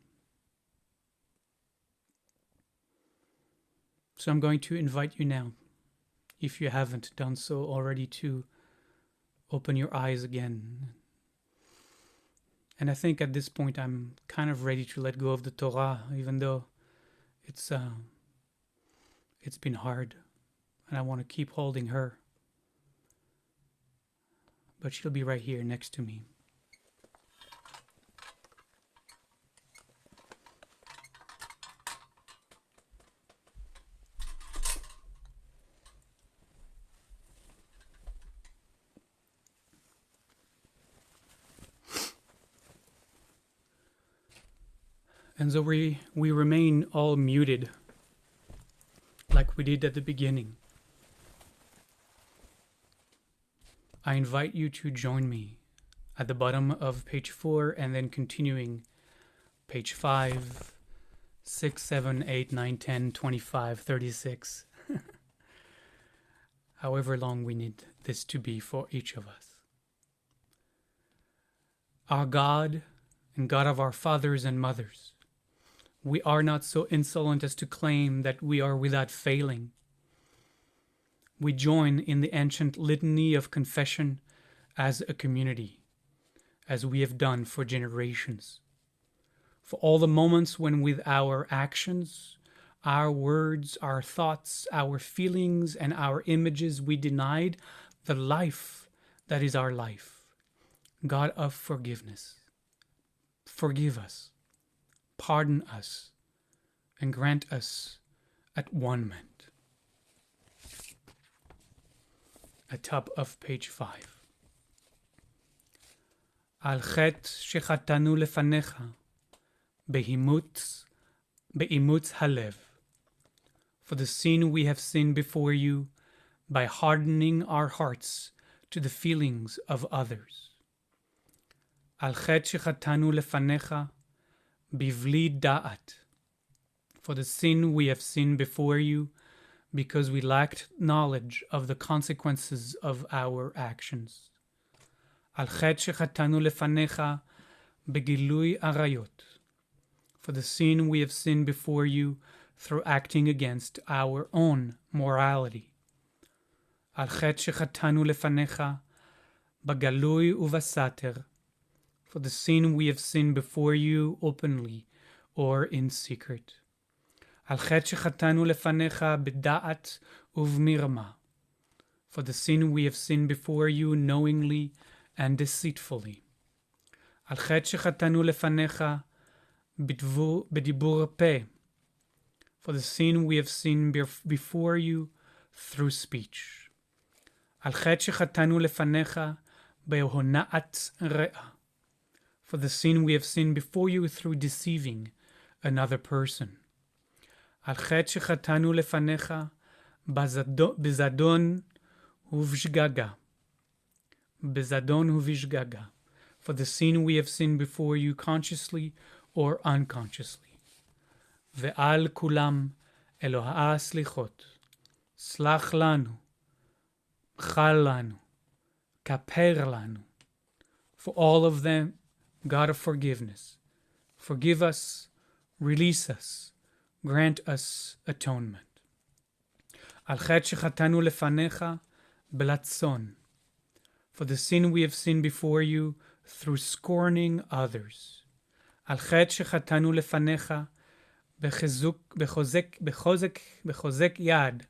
So I'm going to invite you now, if you haven't done so already, to open your eyes again. And I think at this point I'm kind of ready to let go of the Torah, even though it's been hard and I want to keep holding her. But she'll be right here next to me. And so we remain all muted, like we did at the beginning. I invite you to join me at the bottom of page 4 and then continuing page 5, 6, 7, 8, 9, 10, 25, 36. However long we need this to be for each of us. Our God and God of our fathers and mothers, we are not so insolent as to claim that we are without failing. We join in the ancient litany of confession as a community, as we have done for generations. For all the moments when with our actions, our words, our thoughts, our feelings, and our images we denied the life that is our life. God of forgiveness, forgive us. Pardon us, and grant us at-one-ment. At top of page 5. Al-Chet shechatanu lefanecha, beimutz halev. For the sin we have sinned before you, by hardening our hearts to the feelings of others. Al-Chet shechatanu lefanecha, bivli da'at, for the sin we have sinned before you, because we lacked knowledge of the consequences of our actions. Al-Chet shechatanu lefanecha, begilui arayot, for the sin we have sinned before you through acting against our own morality. Al-Chet shechatanu lefanecha, bagalui uvasater, for the sin we have sinned before you openly or in secret. על חטא שחטאנו לפניך בדעת ובמרמה, for the sin we have sinned before you knowingly and deceitfully. על חטא שחטאנו לפניך בדיבור פה, for the sin we have sinned before you through speech. על חטא שחטאנו לפניך בהונאת רע, for the sin we have sinned before you through deceiving another person. על חטא שחטאנו לפניך בזדון ובשגגה, בזדון ובשגגה, for the sin we have sinned before you consciously or unconsciously. ועל כולם אלוהה סליחות, סלח לנו, מחל לנו, כפר לנו. For all of them, God of forgiveness, forgive us, release us, grant us atonement. על חטא שחטאנו לפניך בלצון, for the sin we have sinned before you through scorning others. על חטא שחטאנו לפניך בחוזק יד,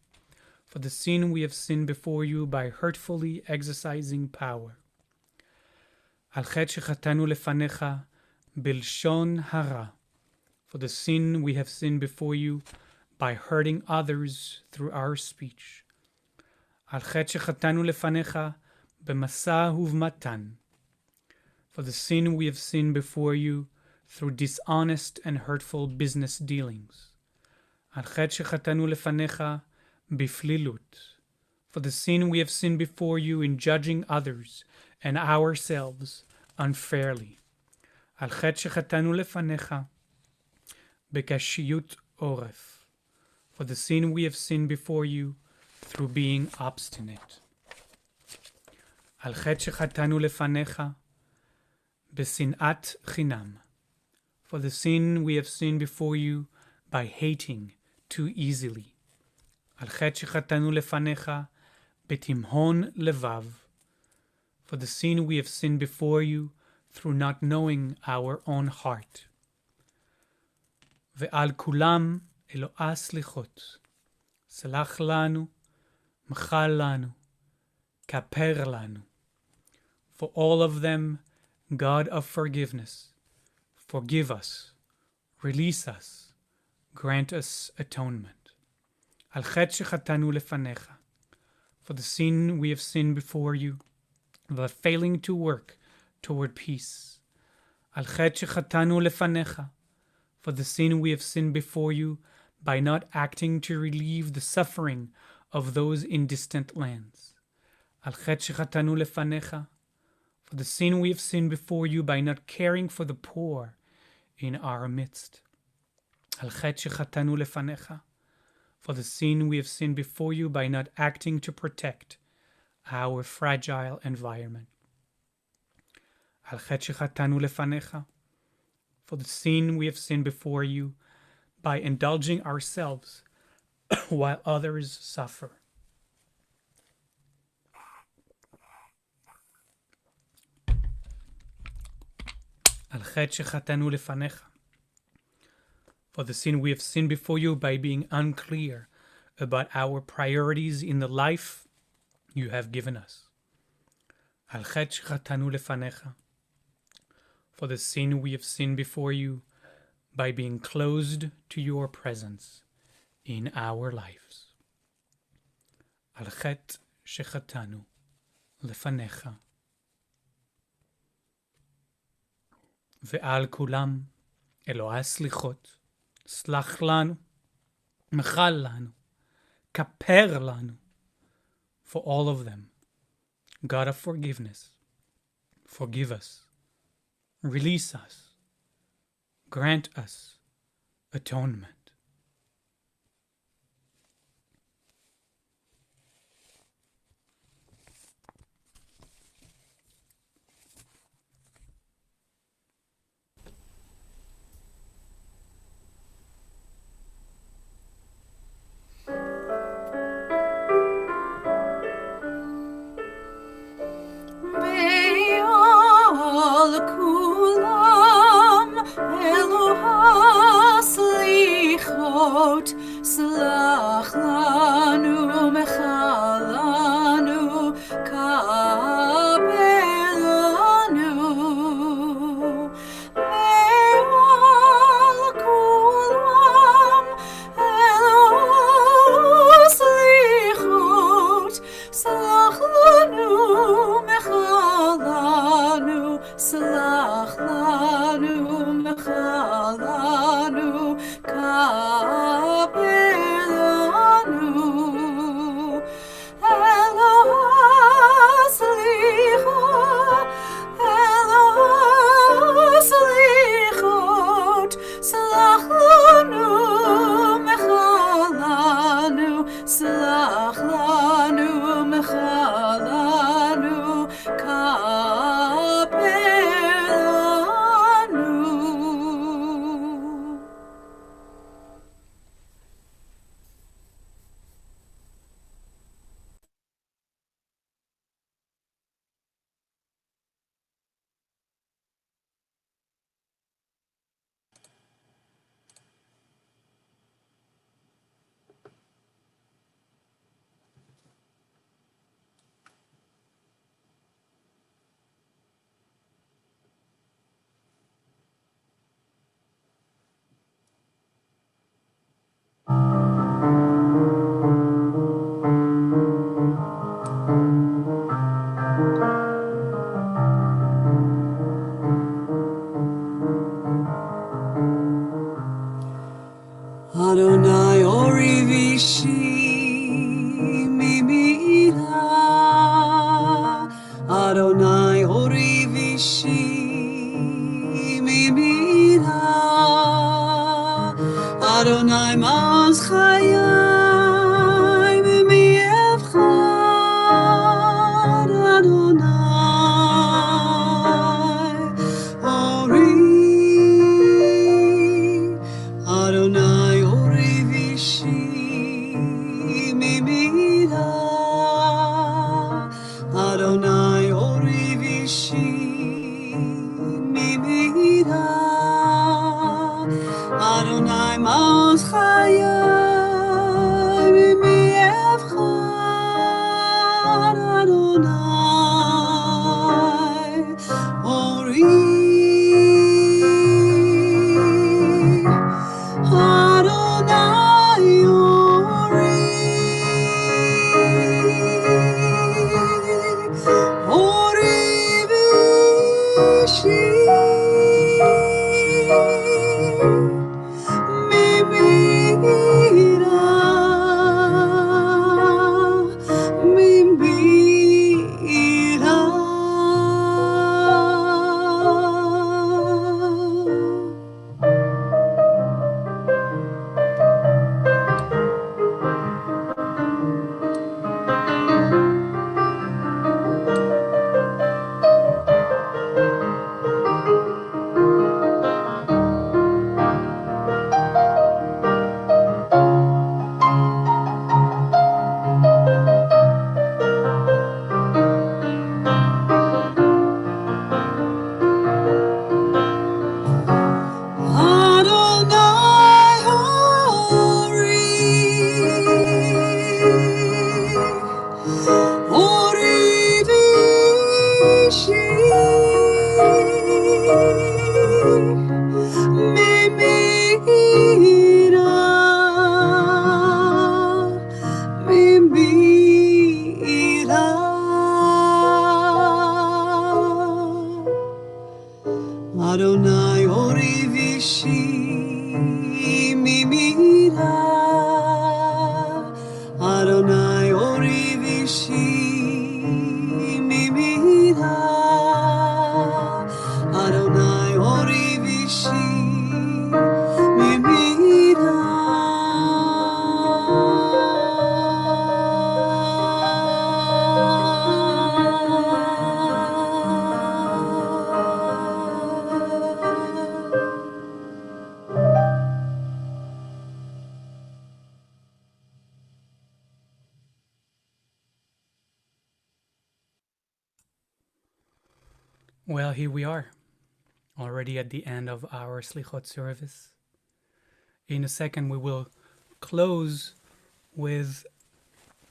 for the sin we have sinned before you by hurtfully exercising power. על חטא שחטאנו לפניך בלשון הרע, for the sin we have sinned before you by hurting others through our speech. על חטא שחטאנו לפניך במשא ובמתן, for the sin we have sinned before you through dishonest and hurtful business dealings. על חטא שחטאנו לפניך בפלילות, for the sin we have sinned before you in judging others and ourselves unfairly. על חטא שחטאנו לפניך בקשיות עורף, for the sin we have sinned before you through being obstinate. על חטא שחטאנו לפניך בשנאת חינם, for the sin we have sinned before you by hating too easily. על חטא שחטאנו לפניך בתימהון לבב, for the sin we have sinned before you through not knowing our own heart. ועל כולם אלוהה סליחות, סלח לנו, מחל לנו, כפר לנו. For all of them, God of forgiveness, forgive us, release us, grant us atonement. על חטא שחטאנו לפניך, for the sin we have sinned before you, by failing to work toward peace. על חטא שחטאנו לפניך, for the sin we have sinned before you, by not acting to relieve the suffering of those in distant lands. על חטא שחטאנו לפניך, for the sin we have sinned before you, by not caring for the poor in our midst. על חטא שחטאנו לפניך, for the sin we have sinned before you, by not acting to protect our fragile environment. על חטא שחטאנו לפניך, for the sin we have sinned before you, by indulging ourselves while others suffer. על חטא שחטאנו לפניך, for the sin we have sinned before you by being unclear about our priorities in the life you have given us. על חטא שחטאנו לפניך, for the sin we have sinned before you by being closed to your presence in our lives. על חטא שחטאנו לפניך, ועל כולם אלוהי סליחות, סלח לנו, מחל לנו, כפר לנו. For all of them, God of forgiveness, forgive us, release us, grant us atonement. Ve'al Slach lanu mechalanu kabelanu me'al kulam elo slichut slach lanu mechalanu slach lanu mechalanu kabelanu elo slichut slach lanu mechalanu slach lanu mechalanu kabelanu. Adonai Orivishi Mimira Adonai Orivishi Mimira Adonai Mazchayai Mimievchad Adonai Ori Adonai Orivishi Mimira Adonai Orivishi Mimira Adonai Mazchayai Mimievchad Adonai Ori Adonai Ori Orivishi Mimira Mimira Adonai Orivishi Mimira Mimira Adonai Orivishi Mimira Adonai Orivishi Mimira Adonai Orivishi Mimira Well, here we are, already at the end of our Selichot service. In a second, we will close with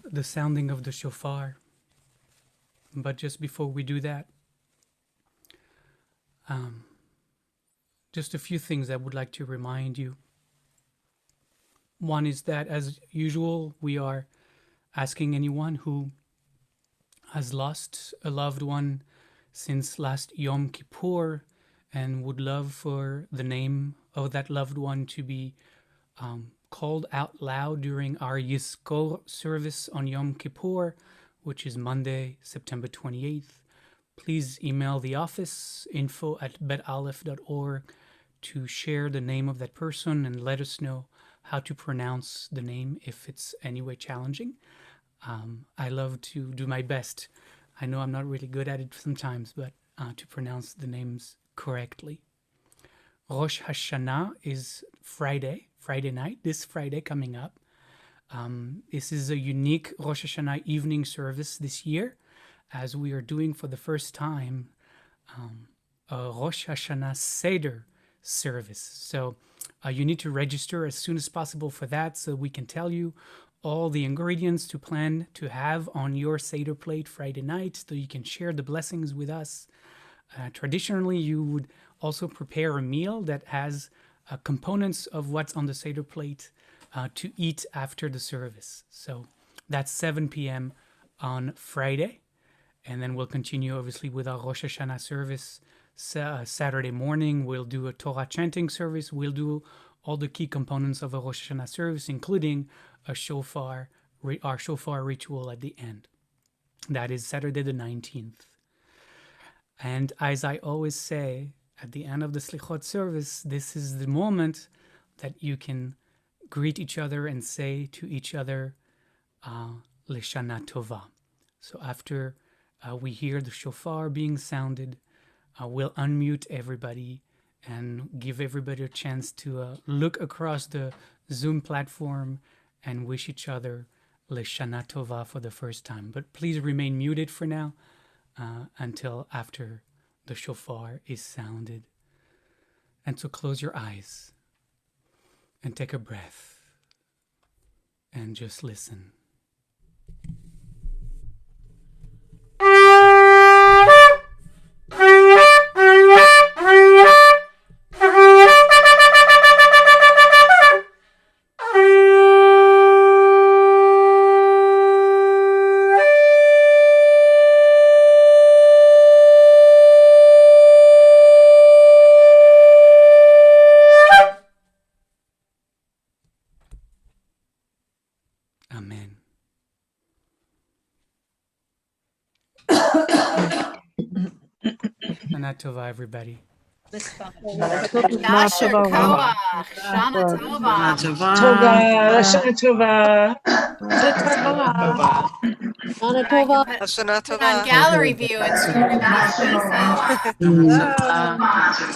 the sounding of the shofar. But just before we do that, just a few things I would like to remind you. One is that, as usual, we are asking anyone who has lost a loved one since last Yom Kippur and would love for the name of that loved one to be called out loud during our Yizkor service on Yom Kippur, which is Monday, September 28th. Please email the office, info@betalef.org, to share the name of that person and let us know how to pronounce the name if it's anyway challenging. I love to do my best. I know I'm not really good at it sometimes, but to pronounce the names correctly. Rosh Hashanah is Friday night, this Friday coming up. This is a unique Rosh Hashanah evening service this year, as we are doing for the first time a Rosh Hashanah Seder service. So you need to register as soon as possible for that so we can tell you all the ingredients to plan to have on your Seder plate Friday night so you can share the blessings with us. Traditionally, you would also prepare a meal that has components of what's on the Seder plate to eat after the service. So that's 7 p.m. on Friday. And then we'll continue, obviously, with our Rosh Hashanah service. Saturday morning, we'll do a Torah chanting service. We'll do all the key components of a Rosh Hashanah service, including a shofar, our shofar ritual at the end. That is Saturday the 19th. And as I always say, at the end of the Selichot service, this is the moment that you can greet each other and say to each other, Leshana Tova. So after we hear the shofar being sounded, we'll unmute everybody and give everybody a chance to look across the Zoom platform and wish each other Leshana Tova for the first time. But please remain muted for now until after the shofar is sounded. And so close your eyes and take a breath and just listen. Amen. Shana Tova, everybody. Yasher Koach, Shana Tova. Shana Tova. Manitoba. Put on gallery view and see everybody's faces.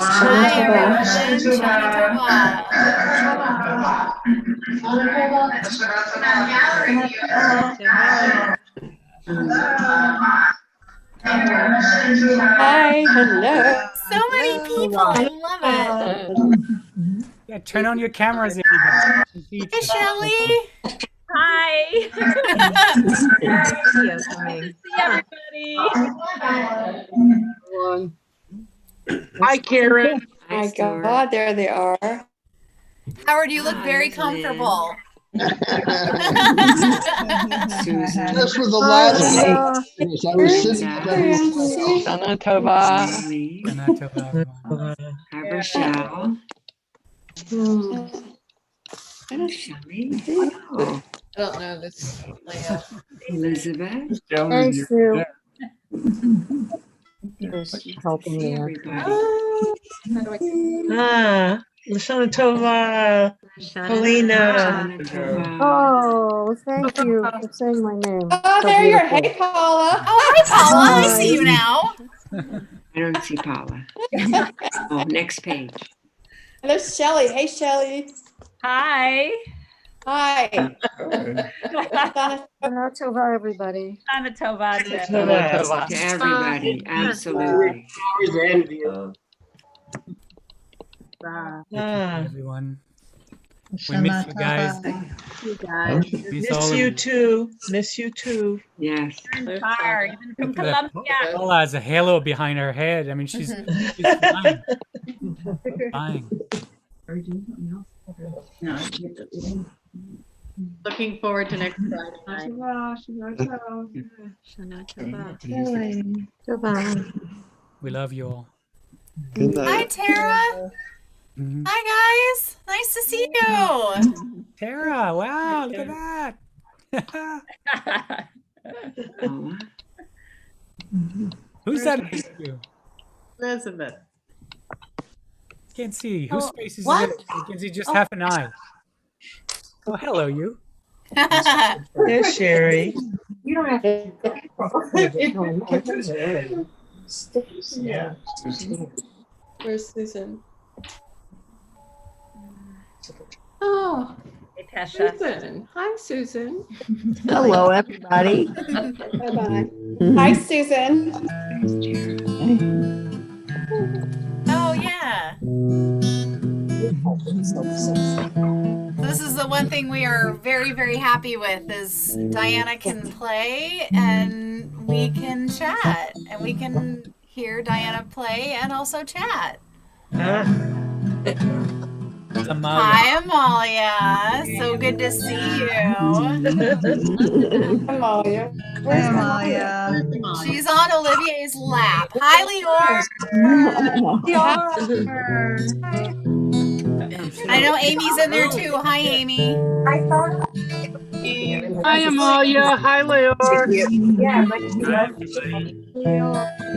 Hi, everyone. Shana Tova. Hi, hello. So many people. I love it. Yeah, turn on your cameras, everybody. Hey, Shelly. Hi. Video coming. See everybody. Hi, Karen. My God, there they are. Howard, you look very comfortable. Just for the last 8 years, I was sitting there. Shana Tova. Shana Tova, everyone. I don't know this layout. Elizabeth. Thank you. Helping me. Lashana Tova. Helena. Oh, thank you for saying my name. Oh, there you are. Hey, Paula. Oh, hi, Paula. I see you now. I don't see Paula. Oh, next page. And there's Shelly. Hey, Shelly. Hi. Hi. Shana Tova, everybody. Shana Tova. To everybody, absolutely. Everyone. We miss you guys. You guys. Miss all Miss of you you. too. Miss you too. Yes. Far, even from Look at that. Colombia. Paula has a halo behind her head. I mean, she's flying. Flying. Looking forward to next Friday night. We love you all. Good Hi, night. Tara. Mhm. Hi, guys. Nice to see you. Tara, wow, look at that. Paula. Who's that next to you? Elizabeth. Can't see. Whose face is what? it? You can see just half an eye. Oh, hello, you. There's Sherry. You don't have to. Yeah. Where's Susan? Oh, Hey, Tasha. Susan. Hi, Susan. Hello, everybody. Bye-bye. Hi, Susan. Oh, yeah. This is the one thing we are very, very happy with is Diana can play and we can chat and we can hear Diana play and also chat. Amalia. Hi, Amalia. So good to see you. Amalia. Hi, Amalia. She's on Olivier's lap. Hi, Lior. I know Amy's in there too. Hi, Amy. Hi, Amalia. Hi, Leor.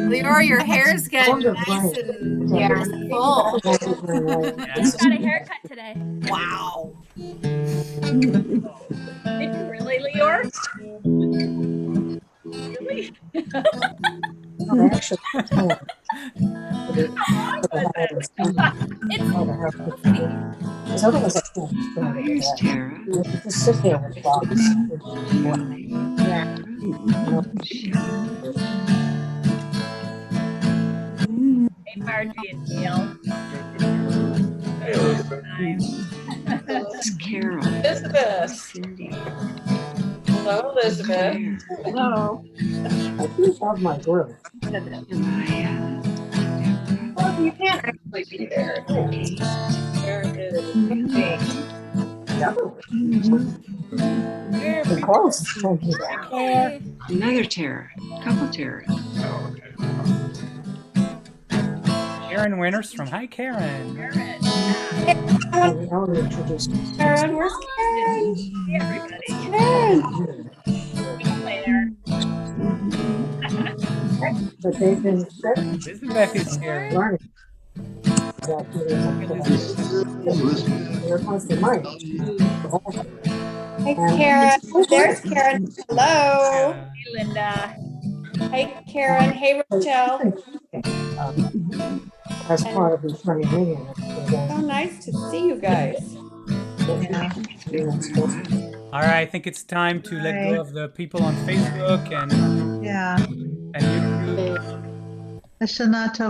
Lior, your hair's getting nice and full. Just got a haircut today. Wow. Did you really, Leor? Really? Here's Tara. Hey, Margie and Neil. It's Carol. Elizabeth. Cindy. Hello, Elizabeth. Claire. Hello. Maya. Well, you can't actually be there. Kate. There it is. Another Tara. Couple Tara. Karen Winters from Hi, Karen. Karen, where's Karen? Hey, everybody. Karen. Later. Elizabeth is here. Hey, Karen. There's Karen. Hello. Hey, Linda. Hey, Karen. Hey, Rochelle. As part of the 20 million. So nice to see you guys. All right, I think it's time to let go of the people on Facebook and Yeah. YouTube. Shanato